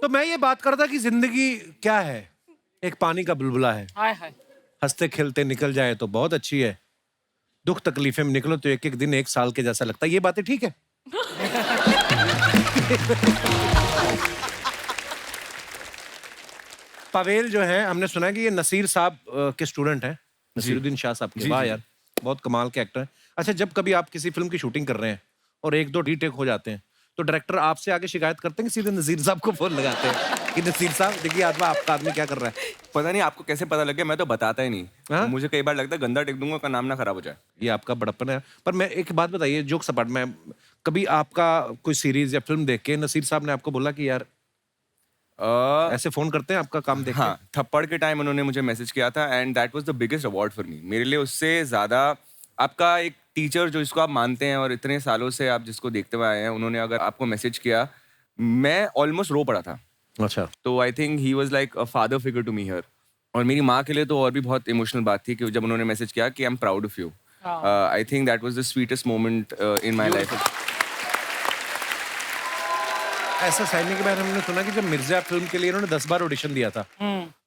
तो मैं ये बात कर रहा था कि जिंदगी क्या है, एक पानी का बुलबुला है, हाय हाय। हंसते खेलते निकल जाए तो बहुत अच्छी है, दुख तकलीफे में निकलो तो एक एक दिन 1 साल के जैसा लगता है। ये बातें ठीक है? पवेल जो है, हमने सुना है कि ये नसीर साहब के स्टूडेंट हैं, नसीरुद्दीन शाह साहब के। वाह यार, बहुत कमाल के एक्टर हैं। अच्छा, जब कभी आप किसी फिल्म की शूटिंग कर रहे हैं और 1-2 रीटेक हो जाते हैं तो डायरेक्टर आपसे आगे शिकायत करते हैं कि सीधे नसीर साहब को फोन लगाते हैं कि नसीर साहब देखिए आत्मा आपका आदमी क्या कर रहा है? पता नहीं आपको कैसे पता लग गया, मैं तो बताता ही नहीं। हाँ? मुझे कई बार लगता है गंदा टेक दूंगा का नाम ना खराब हो जाए। ये आपका बड़प्पन है। पर मैं एक बात बताइए, जोक सपाट में, कभी आपका कोई सीरीज या फिल्म देख के नसीर साहब ने आपको बोला कि यार ऐसे फोन करते हैं आपका काम देख के? हाँ, थप्पड़ के टाइम उन्होंने मुझे मैसेज किया था and that was the biggest award for me. मेरे लिए उससे ज्यादा आपका एक टीचर जो इसको आप मानते हैं और इतने सालों से आप जिसको देखते हुए आए हैं, उन्होंने अगर आपको मैसेज किया, मैं ऑलमोस्ट रो पड़ा था। अच्छा। तो I think he was like a father figure to me here. और मेरी माँ के लिए तो और भी बहुत इमोशनल बात थी कि जब उन्होंने मैसेज किया कि I am proud of you. I think that was the sweetest moment in my life. ऐसा साइनी के बारे में हमने सुना कि जब मिर्जा फिल्म के लिए इन्होंने 10 बार ऑडिशन दिया था,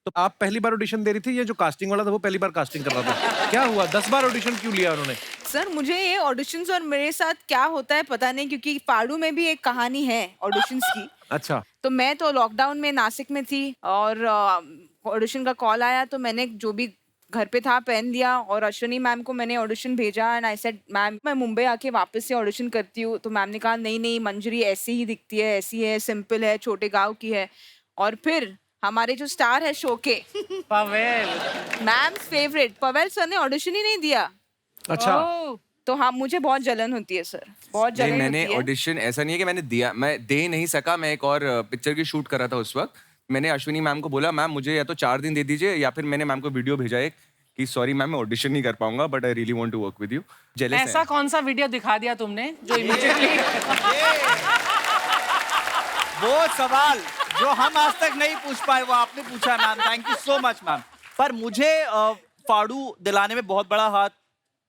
तो आप पहली बार ऑडिशन दे रही थी, ये जो कास्टिंग वाला था वो पहली बार कास्टिंग कर रहा था? क्या हुआ, 10 बार ऑडिशन क्यों लिया उन्होंने? सर मुझे ये ऑडिशंस और मेरे साथ क्या होता है पता नहीं, क्योंकि फाड़ू में भी एक कहानी है ऑडिशंस की। अच्छा। तो मैं तो लॉकडाउन में नासिक में थी और ऑडिशन का कॉल आया तो मैंने जो भी घर पे था पहन लिया और अश्विनी मैम को मैंने ऑडिशन भेजा एंड आई सेड मैम मैं मुंबई आके वापस से ऑडिशन करती हूँ। तो मैम ने कहा नहीं नहीं मंजरी ऐसी ही दिखती है, ऐसी है, सिंपल है, छोटे गांव की है। और फिर हमारे जो स्टार है शो के Pavel, ma'am favourite Pavel sir ने ऑडिशन ही नहीं दिया। अच्छा। तो हाँ मुझे बहुत जलन होती है सर, बहुत नहीं, जलन मैंने होती है। ऑडिशन ऐसा नहीं है कि मैंने दिया, मैं दे नहीं सका। मैं एक और पिक्चर की शूट कर रहा था उस वक्त। मैंने अश्विनी मैम को बोला मैम मुझे या तो 4 दिन दे दीजिए, या फिर मैंने मैम को वीडियो भेजा एक कि सॉरी मैम मैं ऑडिशन नहीं कर पाऊंगा but I really want to work with you. Jealous ऐसा कौन सा वीडियो दिखा दिया तुमने जो इमीडिएटली वो सवाल जो हम आज तक नहीं पूछ पाए वो आपने पूछा ma'am, thank you so much ma'am. पर मुझे फाड़ू दिलाने में बहुत बड़ा हाथ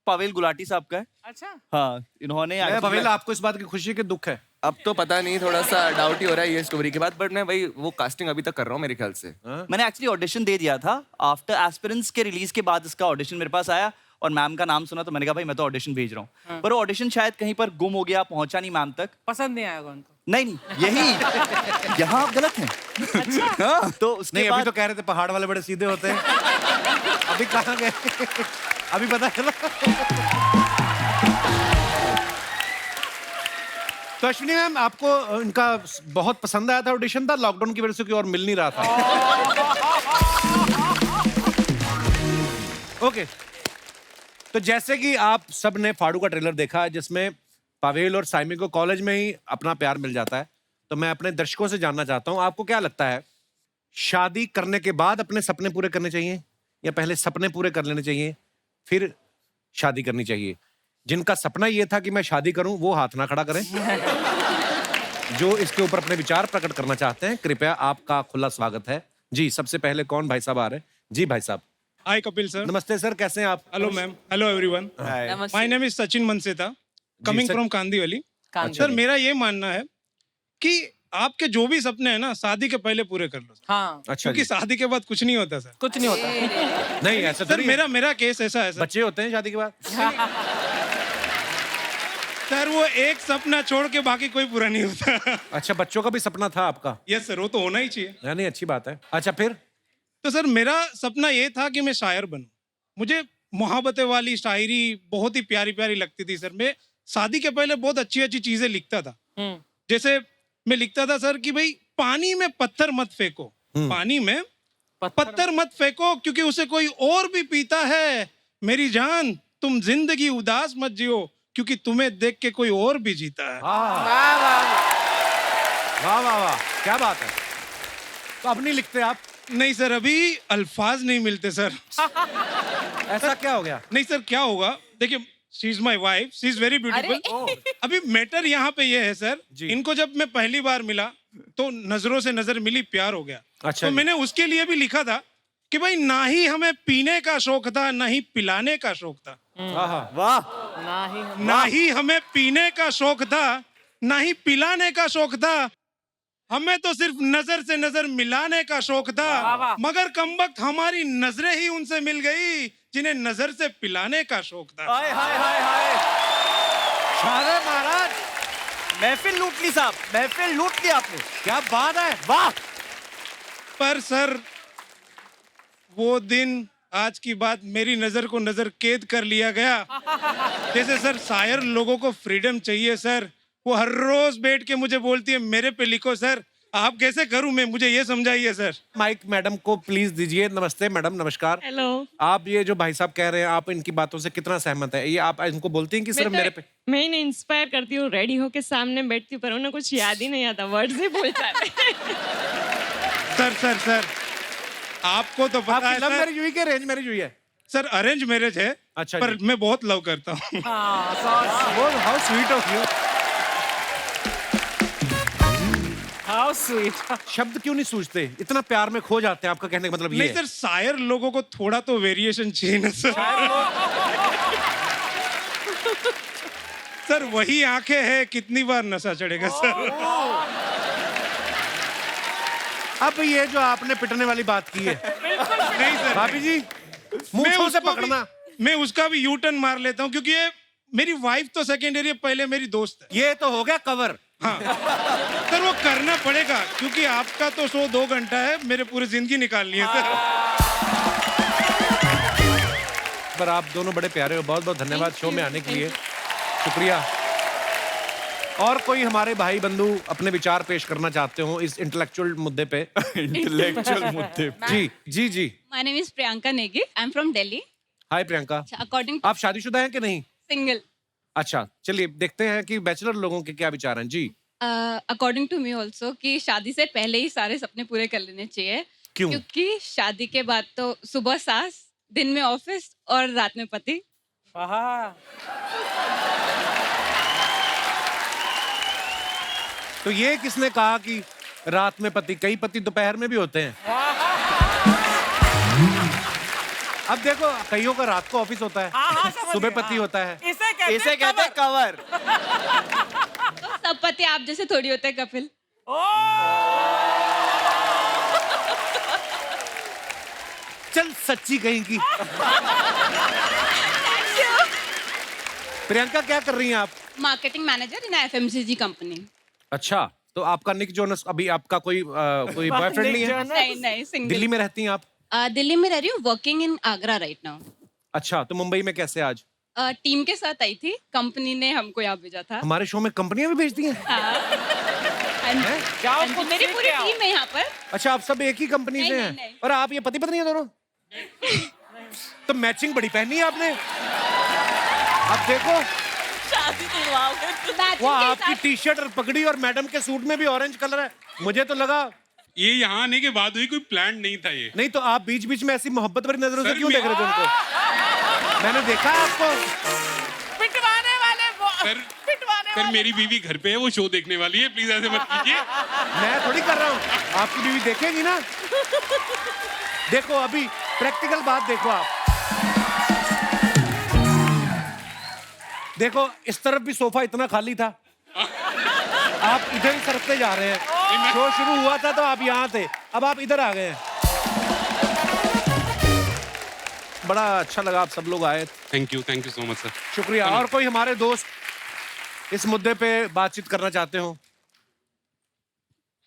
पवेल गुलाटी साहब का है। अच्छा। हाँ, इन्होंने पवेल आपको इस बात की खुशी है कि दुख है? अब तो पता नहीं, थोड़ा सा डाउट ही हो रहा है ये स्टोरी के बाद, बट मैं भाई वो कास्टिंग अभी तक कर रहा हूँ मेरे ख्याल से। मैंने एक्चुअली ऑडिशन दे दिया था आफ्टर एस्पिरेंट्स के रिलीज के बाद। इसका ऑडिशन मेरे पास आया और मैम का नाम सुना तो मैंने कहा भाई मैं तो ऑडिशन भेज रहा हूँ। पर ऑडिशन शायद कहीं पर गुम हो गया, पहुंचा नहीं मैम तक। पसंद नहीं आएगा उनको? नहीं यही यहाँ आप गलत हैं। अच्छा। हाँ, तो उसके नहीं, बाद अभी तो कह रहे थे पहाड़ वाले बड़े सीधे होते हैं। अभी कहाँ गए? अभी पता चला। तो अश्विनी मैम आपको इनका बहुत पसंद आया था, ऑडिशन था, लॉकडाउन की वजह से कोई और मिल नहीं रहा था? ओके। तो जैसे कि आप सब ने फाड़ू का ट्रेलर देखा जिसमें पवेल और साइमी को कॉलेज में ही अपना प्यार मिल जाता है, तो मैं अपने दर्शकों से जानना चाहता हूं आपको क्या लगता है, शादी करने के बाद अपने सपने पूरे करने चाहिए या पहले सपने पूरे कर लेने चाहिए फिर शादी करनी चाहिए? जिनका सपना ये था कि मैं शादी करूं वो हाथ ना खड़ा करें। जो इसके ऊपर अपने विचार प्रकट करना चाहते हैं कृपया आपका खुला स्वागत है। जी सबसे पहले कौन भाई साहब आ रहे हैं? जी भाई साहब। Hi Kapil sir. नमस्ते सर, कैसे हैं आप? Hello ma'am, hello everyone. My name is Sachin Manseta, coming from Kandivali. Sir मेरा ये मानना है कि आपके जो भी सपने हैं ना शादी के पहले पूरे कर लो। हाँ। अच्छा। क्योंकि शादी के बाद कुछ नहीं होता सर। कुछ नहीं होता। नहीं ऐसा सर मेरा केस ऐसा है सर। बच्चे होते हैं शादी के बाद? सर वो एक सपना छोड़ के बाकी कोई पूरा नहीं होता। अच्छा, बच्चों का भी सपना था आपका? यस सर, वो तो होना ही चाहिए। नहीं अच्छी बात है। अच्छा फिर? तो सर मेरा सपना ये था कि मैं शायर बनूं। मुझे मोहब्बतें वाली शायरी बहुत ही प्यारी प्यारी लगती थी सर। मैं शादी के पहले बहुत अच्छी अच्छी चीजें लिखता था। जैसे मैं लिखता था सर कि भाई पानी में पत्थर मत फेंको, पानी में पत्थर मत फेंको क्योंकि उसे कोई और भी पीता है। मेरी जान तुम जिंदगी उदास मत जियो क्योंकि तुम्हें देख के कोई और भी जीता है। वाह वाह वाह, क्या बात है। तो अब नहीं लिखते आप? नहीं सर, अभी अल्फाज नहीं मिलते सर। ऐसा क्या हो गया? नहीं सर, क्या होगा देखिए, she is my wife, she is very beautiful. अभी मैटर यहाँ पे ये है सर, इनको जब मैं पहली बार मिला तो नजरों से नजर मिली, प्यार हो गया। अच्छा। तो मैंने उसके लिए भी लिखा था कि भाई ना ही हमें पीने का शौक था ना ही पिलाने का शौक था। वाह, ना ही हमें पीने का शौक था ना ही पिलाने का शौक था, हमें तो सिर्फ नजर से नजर मिलाने का शौक था। मगर कमबख्त हमारी नजरें ही उनसे मिल गई जिन्हें नजर से पिलाने का शौक था। हाय हाय हाय हाय, शायर महाराज, महफिल लूट ली साहब, महफिल लूट ली आपने। क्या बात है। वाह, पर सर वो दिन आज की बात मेरी नजर को नजर कैद कर लिया गया। जैसे सर शायर लोगों को फ्रीडम चाहिए सर, वो हर रोज बैठ के मुझे बोलती है मेरे पे लिखो सर, आप कैसे करूं मैं, मुझे ये समझाइए सर। माइक मैडम को प्लीज दीजिए। नमस्ते मैडम, नमस्कार। हेलो। आप ये जो भाई साहब कह रहे हैं, आप इनकी बातों से कितना सहमत है? ये आप इनको बोलती हैं कि सिर्फ मेरे पे? मैं इन्हें इंस्पायर करती हूँ, रेडी होके सामने बैठती हूँ, पर उन्हें कुछ याद ही नहीं आता, वर्ड्स ही भूल जाते हैं। सर आपको तो पता है लव सर, मैरिज हुई कि अरेंज मैरिज हुई है? सर अरेंज मैरिज है। अच्छा पर जी। मैं बहुत लव करता हूँ। How sweet of you. How sweet. शब्द क्यों नहीं सूझते? इतना प्यार में खो जाते हैं, आपका कहने का मतलब ये नहीं है? सर, शायर लोगों को थोड़ा तो वेरिएशन चाहिए ना सर। सर वही आंखें हैं, कितनी बार नशा चढ़ेगा सर। अब ये जो आपने पिटने वाली बात की है, नहीं सर, भाभी जी मुंह से पकड़ना। मैं उसका भी यू टर्न मार लेता हूँ, क्योंकि ये मेरी वाइफ तो सेकेंडरी है, पहले मेरी दोस्त है। ये तो हो गया कवर। हाँ सर, वो करना पड़ेगा क्योंकि आपका तो शो 2 घंटा है, मेरे पूरी जिंदगी निकालनी है सर। पर आप दोनों बड़े प्यारे हो, बहुत बहुत धन्यवाद शो में आने के लिए, शुक्रिया। और कोई हमारे भाई बंधु अपने विचार पेश करना चाहते हो इस इंटेलेक्चुअल मुद्दे पे? इंटेलेक्चुअल मुद्दे पे। जी जी जी। My name is Priyanka Negi. I'm from Delhi. Hi Priyanka, According आप शादीशुदा हैं कि नहीं? single. अच्छा, चलिए देखते हैं कि बैचलर लोगों के क्या विचार हैं। जी। According to me also कि शादी से पहले ही सारे सपने पूरे कर लेने चाहिए। क्यों? क्योंकि शादी के बाद तो सुबह सास, दिन में ऑफिस और रात में पति। तो ये किसने कहा कि रात में पति? कई पति दोपहर में भी होते हैं। अब देखो, कईयों का रात को ऑफिस होता है, सुबह पति होता है। इसे कहते हैं कवर। तो सब पति आप जैसे थोड़ी होते हैं कपिल। चल सच्ची कहीं की। प्रियंका क्या कर रही हैं आप? मार्केटिंग मैनेजर इन FMCG कंपनी। अच्छा, तो आपका निक जोनस, अभी आपका कोई बॉयफ्रेंड नहीं है? नहीं सिंगल। दिल्ली में रहती हैं आप? दिल्ली में रह रही हूँ, working in Agra right now. अच्छा, तो मुंबई में कैसे आज? टीम के साथ आई थी, कंपनी ने हमको यहाँ भेजा था। हमारे शो में कंपनियां भी भेजती हैं? जाओ हाँ जी, मेरी पूरी टीम है यहाँ पर। अच्छा, आप सब एक ही कंपनी से नहीं, हैं? नहीं। और आप ये पति पत्नी हैं दोनों? तो मैचिंग बड़ी पहनी है आपने। अब देखो, शादी दिलवाओगे। वो आपकी टी शर्ट और पगड़ी और मैडम के सूट में भी ऑरेंज कलर है। मुझे तो लगा ये यहाँ आने के बाद हुई, कोई प्लान नहीं था ये। नहीं। तो आप बीच बीच में ऐसी मोहब्बत भरी नजरों से सर, क्यों देख रहे थे उनको? मैंने देखा है आपको। पिटवाने वाले सर, पिटवाने सर मेरी बीवी घर पे है, वो शो देखने वाली है, प्लीज ऐसे मत कीजिए। मैं थोड़ी कर रहा हूँ, आपकी बीवी देखेगी ना। देखो, अभी प्रैक्टिकल बात देखो आप। देखो, इस तरफ भी सोफा इतना खाली था, आप इधर ही सरकते जा रहे हैं। शो शुरू हुआ था तो आप यहाँ थे, अब आप इधर आ गए हैं। बड़ा अच्छा लगा आप सब लोग आए। Thank you so much sir. शुक्रिया। और कोई हमारे दोस्त इस मुद्दे पे बातचीत करना चाहते हो?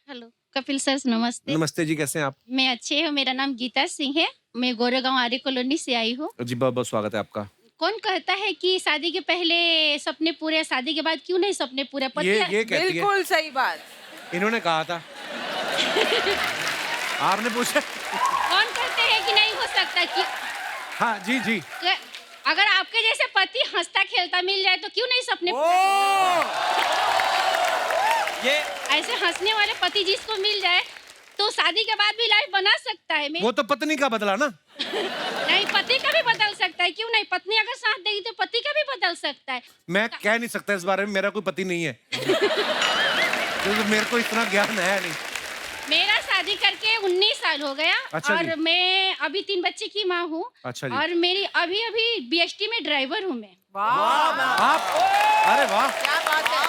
हेलो कपिल सर, नमस्ते। नमस्ते जी, कैसे हैं आप? मैं अच्छे हूँ, मेरा नाम गीता सिंह है, मैं गोरेगांव आर्य कॉलोनी से आई हूँ। जी, बहुत बहुत स्वागत है आपका। कौन कहता है कि शादी के पहले सपने पूरे, शादी के बाद क्यों नहीं सपने पूरे? ये कहती है। बिल्कुल सही बात। इन्होंने कहा था। आपने पूछा? कौन कहते हैं कि नहीं हो सकता कि हाँ जी जी। अगर आपके जैसे पति हंसता खेलता मिल जाए तो क्यों नहीं सपने ये ऐसे हंसने वाले पति जिसको मिल जाए तो शादी के बाद भी लाइफ बना सकता है। मैं वो तो पत्नी का बदला ना। नहीं, पति का भी बदल सकता है, क्यों नहीं? पत्नी अगर साथ देगी तो पति का भी बदल सकता है। मैं कह नहीं सकता इस बारे में, मेरा कोई पति नहीं है। क्योंकि मेरे को इतना ज्ञान है नहीं। मेरा शादी करके 19 साल हो गया। अच्छा और जी। मैं अभी 3 बच्चे की माँ हूँ। अच्छा जी। और मेरी अभी अभी BST में ड्राइवर हूँ मैं। आप, अरे वाह, क्या बात है,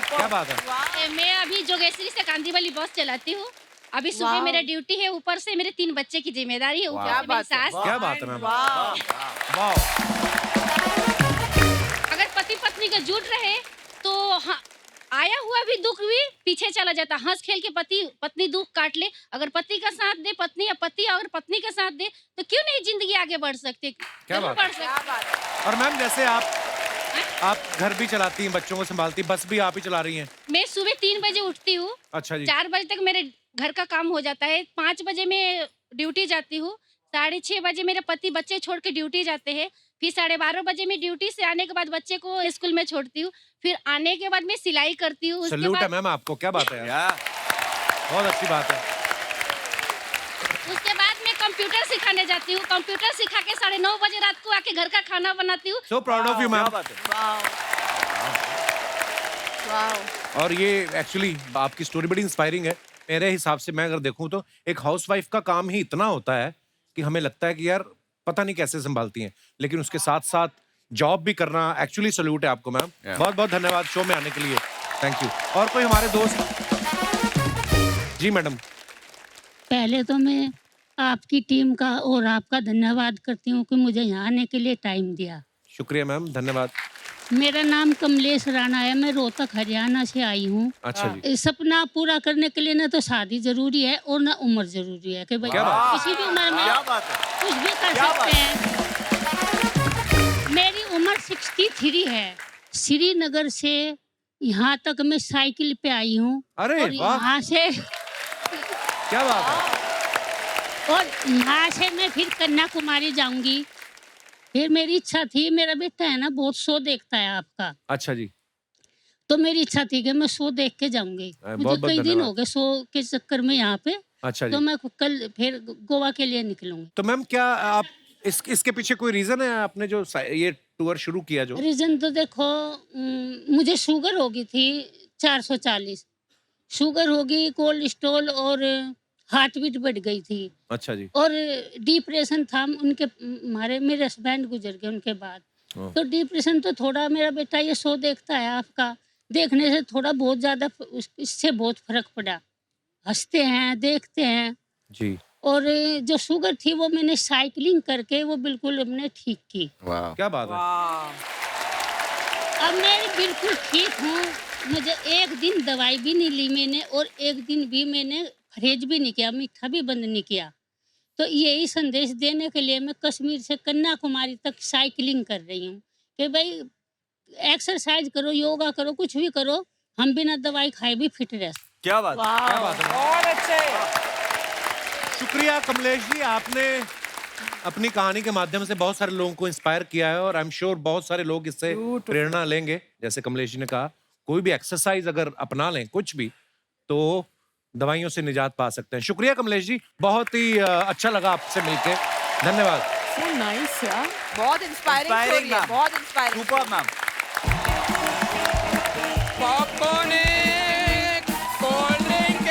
क्या बात है। मैं अभी जोगेश्वरी से कांदीवली बस चलाती हूँ। अभी सुबह वाह। मेरा ड्यूटी है, ऊपर से मेरे 3 बच्चे की जिम्मेदारी है, ऊपर क्या से मेरी बात है। सास। क्या बात है मैम, वाह। वाह। अगर पति पत्नी का जुट रहे तो हाँ, आया हुआ भी दुख भी पीछे चला जाता। हंस खेल के पति पत्नी दुख काट ले। अगर पति का साथ दे पत्नी, या पति अगर पत्नी का साथ दे, तो क्यों नहीं जिंदगी आगे बढ़ सकती। क्या जरूर बात है। बढ़ सकती। और मैम जैसे आप घर भी चलाती हैं, बच्चों को संभालती, बस भी आप ही चला रही हैं। मैं सुबह 3 बजे उठती हूँ। अच्छा जी। 4 बजे तक मेरे घर का काम हो जाता है। 5 बजे मैं ड्यूटी जाती हूँ। 6:30 बजे मेरे पति बच्चे छोड़ के ड्यूटी जाते हैं। फिर 12:30 बजे मैं ड्यूटी से आने के बाद बच्चे को स्कूल में छोड़ती हूँ। फिर आने के बाद मैं सिलाई करती हूँ। उसके सल्यूट है बाद मैम आपको, क्या बात है यार, बहुत अच्छी बात है। उसके बाद मैं कंप्यूटर सिखाने जाती हूँ। कंप्यूटर सिखा के 9:30 बजे रात को आके घर का खाना बनाती हूँ। So proud of you ma'am. और ये एक्चुअली आपकी स्टोरी बड़ी इंस्पायरिंग है। मेरे हिसाब से मैं अगर देखूं तो एक हाउसवाइफ का काम ही इतना होता है कि हमें लगता है कि यार पता नहीं कैसे संभालती हैं, लेकिन उसके साथ साथ जॉब भी करना, एक्चुअली सल्यूट है आपको मैम। बहुत बहुत धन्यवाद शो में आने के लिए, थैंक यू। और कोई हमारे दोस्त? जी मैडम। पहले तो मैं आपकी टीम का और आपका धन्यवाद करती हूँ कि मुझे यहाँ आने के लिए टाइम दिया। शुक्रिया मैम, धन्यवाद। मेरा नाम कमलेश राणा है, मैं रोहतक हरियाणा से आई हूँ। अच्छा जी। सपना पूरा करने के लिए ना तो शादी जरूरी है और ना उम्र जरूरी है कि भाई किसी भी उम्र में कुछ भी कर सकते हैं। मेरी उम्र 63 है। श्रीनगर से यहाँ तक मैं साइकिल पे आई हूँ। अरे और वाह, यहाँ से क्या बात है। और यहाँ से मैं फिर कन्याकुमारी जाऊंगी। फिर मेरी इच्छा थी, मेरा बेटा है ना बहुत शो देखता है आपका, अच्छा जी। तो मेरी इच्छा थी कि मैं शो देख के जाऊंगी। मुझे कई दिन हो गए शो के चक्कर में यहाँ पे। अच्छा जी। तो मैं कल फिर गोवा के लिए निकलूंगी। तो मैम क्या आप इसके पीछे कोई रीजन है, आपने जो ये टूर शुरू किया जो? रीजन तो देखो, मुझे शुगर हो गई थी 440, शुगर होगी, कोल्ड स्टोन और हार्ट बीट बढ़ गई थी। अच्छा जी। और डिप्रेशन था उनके, मेरे हस्बैंड गुजर गए उनके बाद। तो डिप्रेशन तो थोड़ा, मेरा बेटा ये शो देखता है आपका, देखने से थोड़ा बहुत ज्यादा इससे बहुत फर्क पड़ा। हंसते हैं, देखते हैं जी। और जो शुगर थी वो मैंने साइकिलिंग करके वो बिल्कुल हमने ठीक की। वाह, क्या बात है। अब मैं बिल्कुल ठीक हूँ। मुझे एक दिन दवाई भी नहीं ली मैंने, और एक दिन भी मैंने परहेज भी नहीं किया, मीठा भी बंद नहीं किया। तो यही संदेश देने के लिए मैं कश्मीर से कन्याकुमारी तक साइकिलिंग कर रही हूँ कि भाई एक्सरसाइज करो, योगा करो, कुछ भी करो, हम बिना दवाई खाए भी फिट रह सकते। क्या बात, क्या बात है। बहुत अच्छे। शुक्रिया कमलेश जी, आपने अपनी कहानी के माध्यम से बहुत सारे लोगों को इंस्पायर किया है और आई एम श्योर बहुत सारे लोग इससे प्रेरणा लेंगे। जैसे कमलेश जी ने कहा, कोई भी एक्सरसाइज अगर अपना लें, कुछ भी, तो दवाइयों से निजात पा सकते हैं। शुक्रिया कमलेश जी, बहुत ही अच्छा लगा आपसे मिलके, धन्यवाद। So nice, यार। बहुत इंस्पायरिंग स्टोरी है, बहुत inspiring. Super ma'am. Popcorn cold drink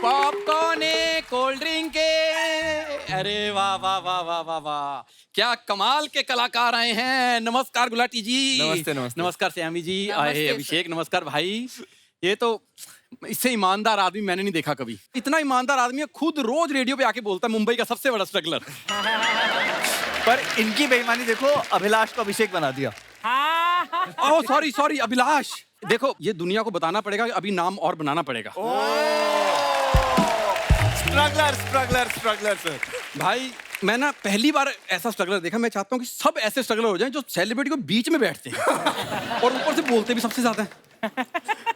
popcorn cold drink. अरे वाह वाह वाह वाह वाह वाह, क्या कमाल के कलाकार आए हैं। नमस्कार गुलाटी जी। नमस्ते, नमस्ते। नमस्कार श्यामी जी। नमस्ते अभिषेक नमस्कार भाई। ये तो इससे ईमानदार आदमी मैंने नहीं देखा कभी। इतना ईमानदार आदमी है, खुद रोज रेडियो पे आके बोलता है मुंबई का सबसे बड़ा स्ट्रगलर। पर इनकी बेईमानी देखो, अभिलाष को अभिषेक बना दिया। Oh sorry sorry Abhilash. देखो ये दुनिया को बताना पड़ेगा कि अभी नाम और बनाना पड़ेगा। Struggler struggler struggler sir. भाई मैं ना पहली बार ऐसा स्ट्रगलर देखा। मैं चाहता हूँ कि सब ऐसे स्ट्रगलर हो जाएं जो सेलिब्रिटी को बीच में बैठते हैं और ऊपर से बोलते भी सबसे ज्यादा हैं।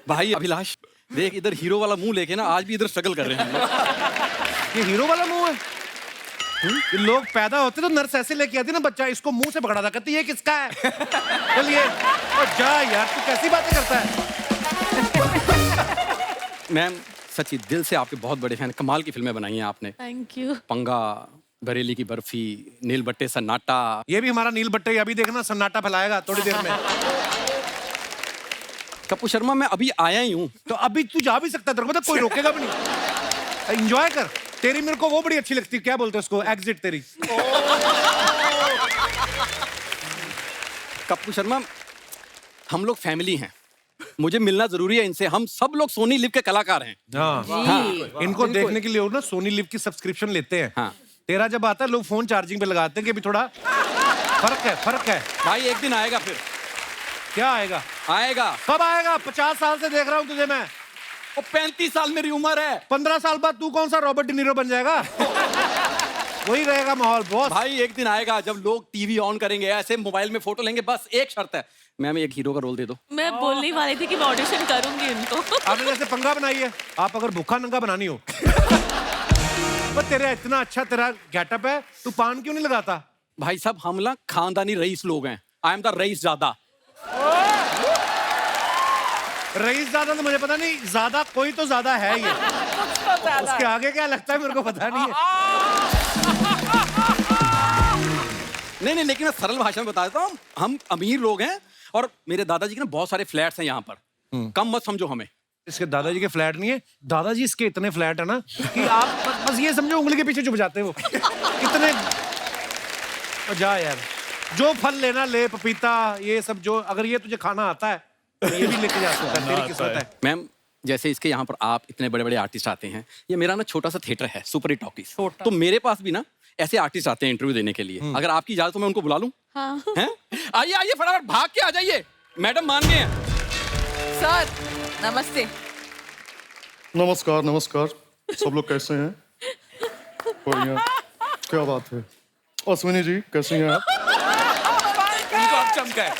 भाई अभिलाष देख, इधर हीरो वाला मुंह लेके ना आज भी इधर स्ट्रगल कर रहे हैं हम लोग। ये हीरो वाला मुंह है। ये लोग पैदा होते तो नर्स ऐसे लेके आती ना बच्चा, इसको मुंह से पकड़ा था, कहती ये किसका है। चलिए और जा यार, तू कैसी बातें करता है। मैम सच्ची दिल से आपके बहुत बड़े फैन। कमाल की फिल्में बनाई हैं आपने। Thank you. पंगा, बरेली की बर्फी, नील बट्टे सन्नाटा। ये भी हमारा नील बट्टे अभी देखना सन्नाटा फैलाएगा थोड़ी देर में। कपूर शर्मा मैं अभी आया ही हूँ। तो अभी तू जा भी सकता है, तेरे को पता कोई रोकेगा भी नहीं। एंजॉय कर। तेरी मेरे को वो बड़ी अच्छी लगती है, क्या बोलते हैं उसको, एग्जिट तेरी। कपूर शर्मा हम लोग फैमिली हैं, मुझे मिलना जरूरी है इनसे। हम सब लोग सोनी लिव के कलाकार हैं। हाँ। इनको देखने के लिए वो ना सोनी लिव की सब्सक्रिप्शन लेते हैं। हाँ। तेरा जब आता है लोग फोन चार्जिंग पे लगाते हैं कि अभी थोड़ा फर्क है। भाई एक दिन आएगा फिर। क्या आएगा? आएगा। कब आएगा? 50 साल से देख रहा हूँ तुझे मैं। वो 35 साल मेरी उम्र है। 15 साल बाद तू कौन सा रॉबर्ट डिनीरो बन जाएगा? वही रहेगा माहौल बॉस। भाई एक दिन आएगा जब लोग टीवी ऑन करेंगे, ऐसे मोबाइल में फोटो लेंगे। बस एक शर्त है, मैम एक हीरो का रोल दे दो। मैं बोलने वाली थी कि मैं ऑडिशन करूंगी इनको। आपने जैसे पंगा बनाई है, आप अगर भूखा नंगा बनानी हो पर तेरे इतना अच्छा तेरा गेटअप है, तू पान क्यों नहीं लगाता? भाई साहब हम ना खानदानी रईस लोग हैं। आई एम द रईस ज्यादा। रईस ज्यादा तो मुझे पता नहीं, ज्यादा कोई तो ज्यादा है ये। उसके आगे क्या लगता है मेरे को पता नहीं है। नहीं, लेकिन मैं सरल भाषा में बता देता हूँ, हम अमीर लोग हैं और मेरे दादाजी के ना बहुत सारे फ्लैट्स हैं यहाँ पर। कम मत समझो हमें। इसके दादाजी के फ्लैट नहीं है, दादाजी इसके इतने फ्लैट है ना कि आप बस ये समझो उंगली के पीछे छुप जाते हो कितने। जा यार, जो फल लेना ले, पपीता ये सब, जो अगर ये तुझे खाना आता है तो ये भी लेके जा सकता है, तेरी किस्मत है। मैम जैसे इसके यहाँ पर आप इतने बड़े बड़े आर्टिस्ट आते हैं, ये मेरा ना छोटा सा थिएटर है, सुपर हिट टॉकीज। तो मेरे पास भी ना ऐसे आर्टिस्ट आते हैं इंटरव्यू देने के लिए। अगर आपकी इजाजत तो मैं उनको बुला लूं? हाँ। हैं? आइए फटाफट भाग के आ जाइए, मैडम मान गए हैं। सर नमस्ते। नमस्कार नमस्कार। सब लोग कैसे हैं? बढ़िया, क्या बात है। अश्विनी जी कैसी हैं आप? चमका है।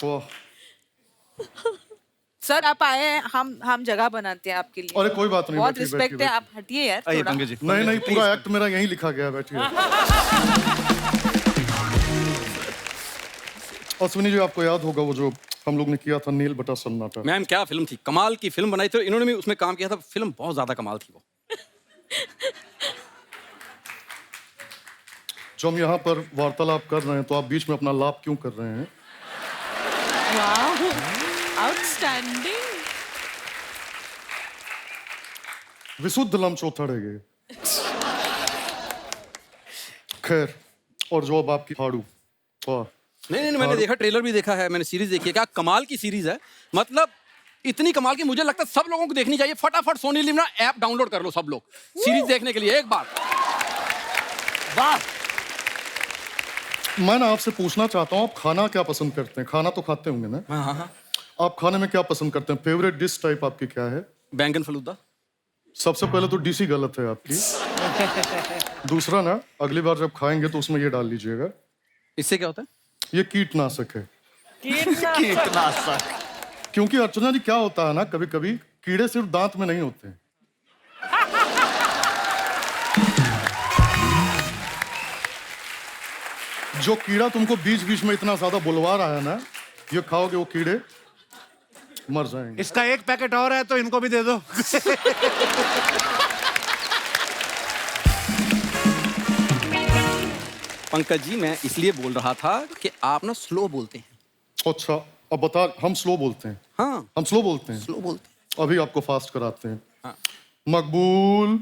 वाह। सर आप आए हैं, हम जगह बनाते हैं आपके लिए। अरे कोई बात नहीं, बहुत बैठिए, रिस्पेक्ट बैठिए, है, आप हटिए यार आइए थोड़ा। पंकज जी। नहीं पूरा एक्ट मेरा यहीं लिखा गया है, बैठिए। अश्विनी जी आपको याद होगा वो जो हम लोग ने किया था नील बटा सन्नाटा। मैम क्या फिल्म थी, कमाल की फिल्म बनाई थी। इन्होंने भी उसमें काम किया था, फिल्म बहुत ज्यादा कमाल थी वो। जो हम यहाँ पर वार्तालाप कर रहे हैं तो आप बीच में अपना लाभ क्यों कर रहे हैं? आउटस्टैंडिंग। विशुद्ध लमचोथड़ेगे। खैर, और जो अब आपकी फाड़ू। वाह। नहीं मैंने देखा, ट्रेलर भी देखा है, मैंने सीरीज देखी है। क्या कमाल की सीरीज है, मतलब इतनी कमाल की मुझे लगता है सब लोगों को देखनी चाहिए। फटाफट सोनी लिव ना ऐप डाउनलोड कर लो सब लोग, सीरीज देखने के लिए एक बार। वाह। मैं ना आपसे पूछना चाहता हूँ, आप खाना क्या पसंद करते हैं? खाना तो खाते होंगे ना? हाँ। आप खाने में क्या पसंद करते हैं? फेवरेट डिश टाइप आपकी क्या है? बैंगन फलूदा। सबसे पहले तो डिश ही गलत है आपकी। दूसरा ना, अगली बार जब खाएंगे तो उसमें ये डाल लीजिएगा। इससे क्या होता है? ये कीटनाशक है। कीटनाशक। क्योंकि अर्चना जी क्या होता है ना, कभी कभी कीड़े सिर्फ दांत में नहीं होते हैं। जो कीड़ा तुमको बीच बीच में इतना ज्यादा बुलवा रहा है ना, ये खाओगे वो कीड़े मर जाएंगे। इसका एक पैकेट और है तो इनको भी दे दो। पंकज जी मैं इसलिए बोल रहा था कि आप ना स्लो बोलते हैं। अच्छा, अब बता, हम स्लो बोलते हैं? हाँ हम स्लो बोलते हैं। स्लो बोलते हैं। अभी आपको फास्ट कराते हैं। हाँ। मकबूल।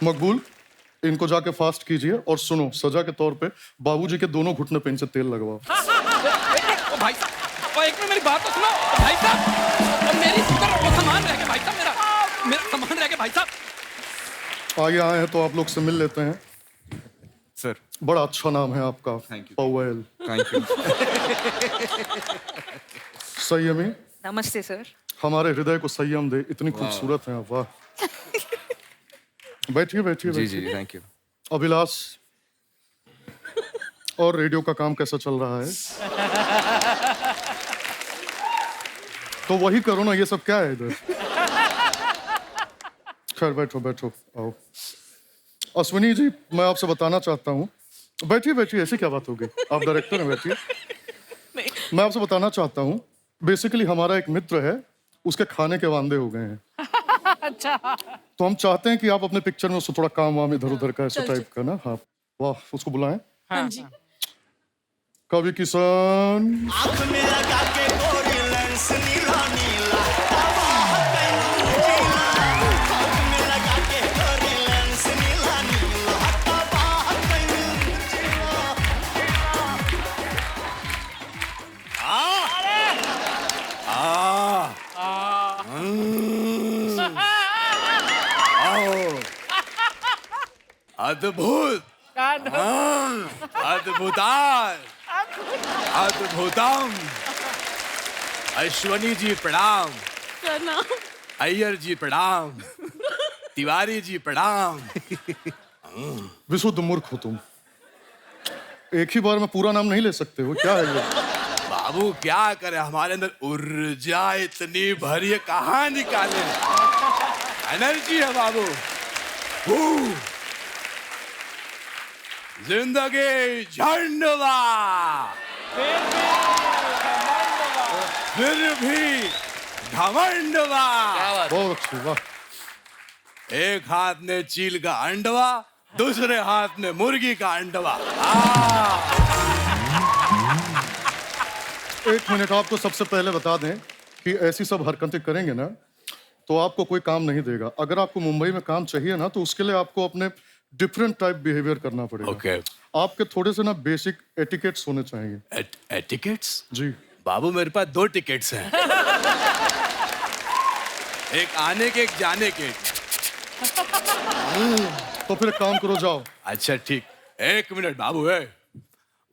मकबूल, इनको जाके फास्ट कीजिए और सुनो, सजा के तौर पे बाबूजी के दोनों घुटने पे इनसे तेल लगवाओ। भाई साहब, एक मिनट मेरी बात तो सुनो भाई साहब। और मेरी वो सामान रह गया भाई साहब, मेरा सामान रह गया भाई साहब। आगे आए हैं तो आप लोग से मिल लेते हैं। सर बड़ा अच्छा नाम है आपका। Thank you. Pavel. Thank you. संयमी। नमस्ते सर। हमारे हृदय को संयम दे, इतनी खूबसूरत हैं आप। वाह। बैठिए बैठिए। जी थैंक यू। अभिलाष, और रेडियो का काम कैसा चल रहा है? तो वही करो ना, ये सब क्या है इधर? खैर बैठो बैठो, आओ। अश्विनी जी मैं आपसे बताना चाहता हूँ। बैठिए बैठिए, ऐसी क्या बात हो गई? आप डायरेक्टर हैं, बैठिए। मैं आपसे बताना चाहता हूँ, बेसिकली हमारा एक मित्र है, उसके खाने के वांदे हो गए हैं। अच्छा तो हम चाहते हैं कि आप अपने पिक्चर में उसको थोड़ा काम वाम इधर उधर का ऐसा टाइप का ना। हाँ वाह, उसको बुलाएं। हाँ जी। कवि किसान अद्भुत, अद्भुतार, अद्भुतम। अश्वनी जी प्रणाम, अय्यर जी प्रणाम, तिवारी जी प्रणाम। विशुद्ध मूर्ख हो तुम, एक ही बार में पूरा नाम नहीं ले सकते हो, क्या है ये? बाबू क्या करे, हमारे अंदर ऊर्जा इतनी भरी है, कहाँ निकाले? एनर्जी है बाबू। जिंदगी झंडवा, फिर भी घमंडवा। बहुत अच्छी, वाह। एक हाथ में चील का अंडवा, दूसरे हाथ में मुर्गी का अंडवा। एक मिनट, आपको सबसे पहले बता दें कि ऐसी सब हरकतें करेंगे ना तो आपको कोई काम नहीं देगा। अगर आपको मुंबई में काम चाहिए ना तो उसके लिए आपको अपने डिफरेंट टाइप बिहेवियर करना पड़ेगा। ओके। आपके थोड़े से ना बेसिक एटिकेट्स होने चाहिए। एटिकेट्स? जी बाबू मेरे पास 2 टिकट्स हैं। एक आने के, एक जाने के। तो फिर एक काम करो, जाओ। अच्छा ठीक, 1 मिनट बाबू है।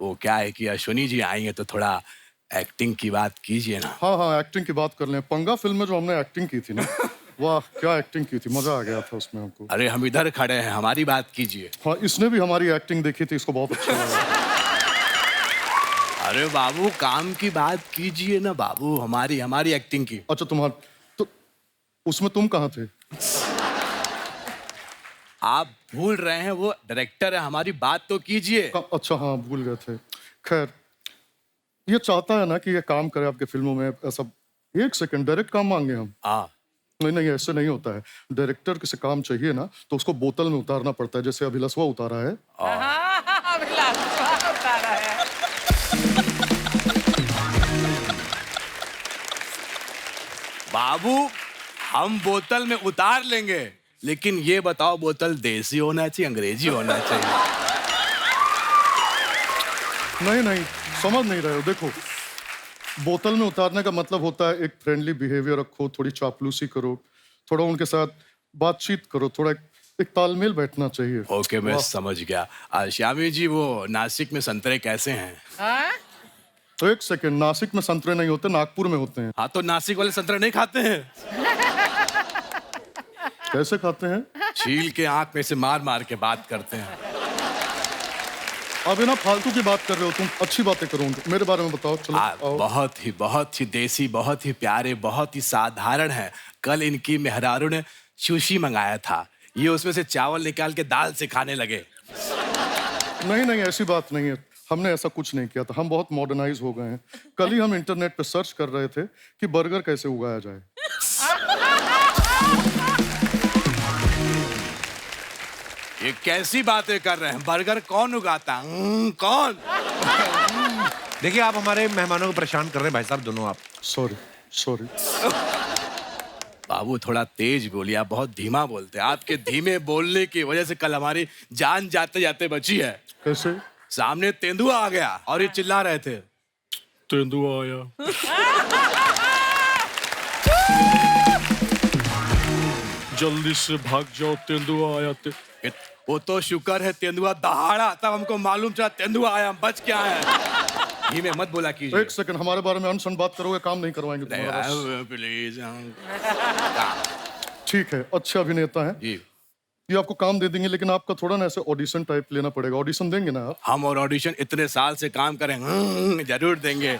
वो क्या है कि अश्वनी जी आई हैं तो थोड़ा एक्टिंग की बात कीजिए ना। हाँ हाँ, एक्टिंग की बात कर लें। पंगा फिल्म में जो हमने एक्टिंग की थी ना, वाह क्या एक्टिंग की थी, मजा आ गया था उसमें हमको। अरे हम इधर खड़े हैं, हमारी बात कीजिए। हाँ, इसने भी हमारी एक्टिंग देखी थी, इसको बहुत अच्छा लगा। अरे बाबू काम की बात कीजिए ना बाबू, हमारी एक्टिंग की। अच्छा तुम्हारा तो उसमें तुम कहाँ थे? आप भूल रहे हैं, वो डायरेक्टर है, हमारी बात तो कीजिए। अच्छा हाँ, भूल गए थे। खैर, ये चाहता है ना कि ये काम करे आपके फिल्मों में। ऐसा 1 सेकंड, डायरेक्ट काम मांगे हम? नहीं नहीं, ऐसे नहीं होता है। डायरेक्टर से काम चाहिए ना तो उसको बोतल में उतारना पड़ता है, जैसे अभिलाषवा उतारा है। बाबू हम बोतल में उतार लेंगे, लेकिन ये बताओ बोतल देसी होना चाहिए, अंग्रेजी होना चाहिए? नहीं नहीं, समझ नहीं रहे हो। देखो, बोतल में उतारने का मतलब होता है एक फ्रेंडली बिहेवियर रखो, थोड़ी चापलूसी करो, थोड़ा उनके साथ बातचीत करो, थोड़ा एक तालमेल बैठना चाहिए। ओके, मैं समझ गया। श्यामी जी, वो नासिक में संतरे कैसे हैं? तो 1 सेकंड, नासिक में संतरे नहीं होते, नागपुर में होते हैं। हाँ, तो नासिक वाले संतरे नहीं खाते हैं? कैसे खाते हैं? छील के आंख में से मार मार के बात करते हैं। अब ये ना फालतू की बात कर रहे हो तुम, अच्छी बातें करो, मेरे बारे में बताओ। चलो आओ। बहुत ही देसी, बहुत ही प्यारे, बहुत ही साधारण है। कल इनकी मेहरारू ने सुशी मंगाया था, ये उसमें से चावल निकाल के दाल से खाने लगे। नहीं नहीं, ऐसी बात नहीं है, हमने ऐसा कुछ नहीं किया था। हम बहुत मॉडर्नाइज हो गए हैं। कल ही हम इंटरनेट पे सर्च कर रहे थे कि बर्गर कैसे उगाया जाए। ये कैसी बातें कर रहे हैं? बर्गर कौन उगाता? कौन? देखिए, आप हमारे मेहमानों को परेशान कर रहे हैं भाई साहब, दोनों आप। सॉरी। बाबू थोड़ा तेज बोलिए, आप बहुत धीमा बोलते हैं। आपके धीमे बोलने की वजह से कल हमारी जान जाते जाते बची है। कैसे? सामने तेंदुआ आ गया और ये चिल्ला रहे थे, तेंदुआ आया। जल्दी से भाग जाओ, तेंदुआ आया। वो तो शुक्र है तेंदुआ दहाड़ा, तब हमको मालूम चला तेंदुआ आया, हम बच के आए हैं। धीमे मत बोला कीजिए। 1 सेकंड, हमारे बारे में अनसन बात करोगे, काम नहीं करवाएंगे तुम्हारा बस। प्लीज। ठीक है, अच्छे अभिनेता हैं जी, ये आपको काम दे देंगे, लेकिन आपका थोड़ा ना ऐसे ऑडिशन टाइप लेना पड़ेगा। ऑडिशन देंगे ना आप? हम और ऑडिशन इतने साल से काम करें, जरूर देंगे।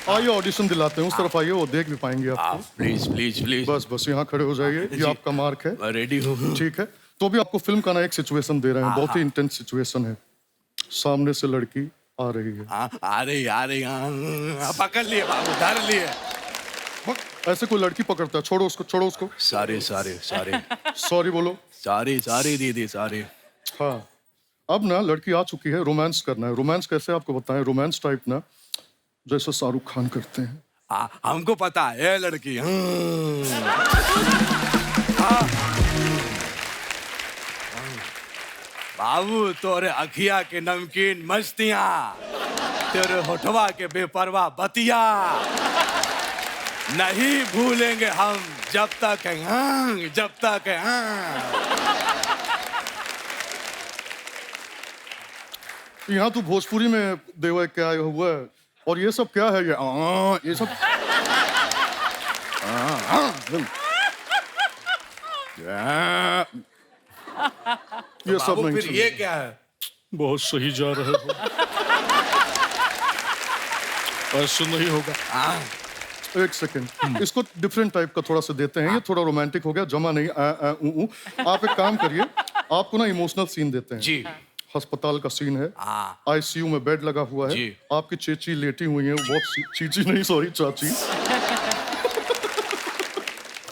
आइए ऑडिशन दिलाते हैं, उस तरफ आइए, वो देख भी पाएंगे आपको। Please please please. बस यहाँ खड़े हो जाइए, ये आपका मार्क है। मैं रेडी हूँ। ठीक है, तो भी आपको फिल्म का ना एक सिचुएशन दे रहे हैं, बहुत ही इंटेंस सिचुएशन है। सामने से लड़की आ रही है। आ रही पकड़ लिए बाबू, धर लिए। ऐसे कोई लड़की पकड़ता है? छोड़ो उसको, छोड़ो उसको। सारे सारे सारे सॉरी बोलो। सारे सारे दीदी सारे। हाँ, अब ना लड़की आ चुकी है, रोमांस करना है। रोमांस कैसे आपको बताएं? रोमांस टाइप ना जैसे शाहरुख खान करते हैं। हमको पता है लड़की। बाबू तोरे अखिया के नमकीन मस्तियां, तेरे होठवा के बेपरवाह बतिया नहीं भूलेंगे हम जब तक है, जब तक है। यहाँ तू भोजपुरी में देवा क्या हुआ है? और ये सब क्या है? ये सब ये सब नहीं फिर ये क्या है? बहुत सही जा रहे हो। ऐसा नहीं होगा। एक सेकेंड, इसको डिफरेंट टाइप का थोड़ा सा देते हैं। ये थोड़ा रोमांटिक हो गया, जमा नहीं। आप एक काम करिए, आपको ना इमोशनल सीन देते हैं। जी। अस्पताल का सीन है, आईसीयू में बेड लगा हुआ है, आपकी चेची लेटी हुई है, वो बहुत चीची नहीं, सॉरी चाची,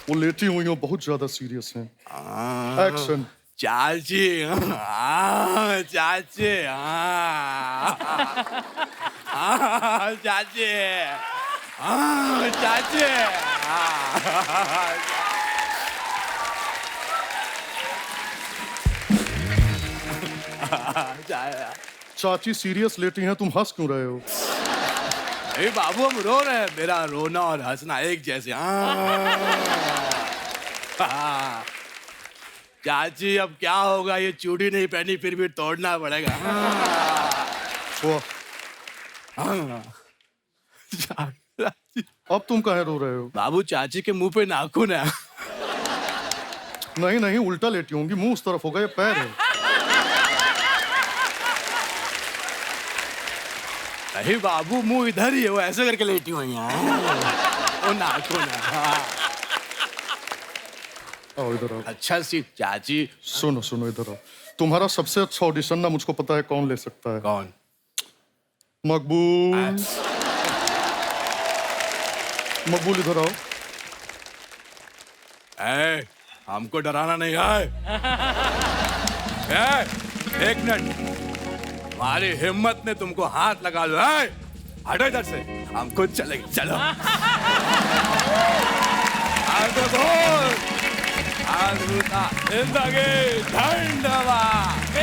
वो लेटी हुई है, बहुत ज्यादा सीरियस है। एक्शन। चाची, चाची, चाची, चाची। चाची सीरियस लेटी हैं, तुम हंस क्यों रहे हो? अरे बाबू हम रो रहे हैं, मेरा रोना और हंसना एक जैसे। चाची अब क्या होगा, ये चूड़ी नहीं पहनी फिर भी तोड़ना पड़ेगा। अब तुम काहे रो रहे हो? बाबू चाची के मुंह पे नाखून है। नहीं नहीं, उल्टा लेटी होंगी, मुंह उस तरफ होगा, ये पैर है। नहीं बाबू मुंह इधर ही है, वो ऐसे करके लेटी हुई है, वो नाखून है। आओ इधर आओ। अच्छा सी चाची। सुनो सुनो, इधर आओ। तुम्हारा सबसे अच्छा ऑडिशन ना मुझको पता है कौन ले सकता है। कौन? मकबूल। मकबूल इधर आओ। हमको डराना नहीं है। एक मिनट, हमारी हिम्मत ने तुमको हाथ लगा लो। हटो इधर से, हम खुद चलेंगे। चलो। जिंदगी धन्यवाद।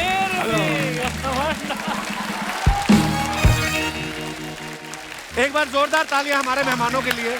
एक बार जोरदार तालियां हमारे मेहमानों के लिए।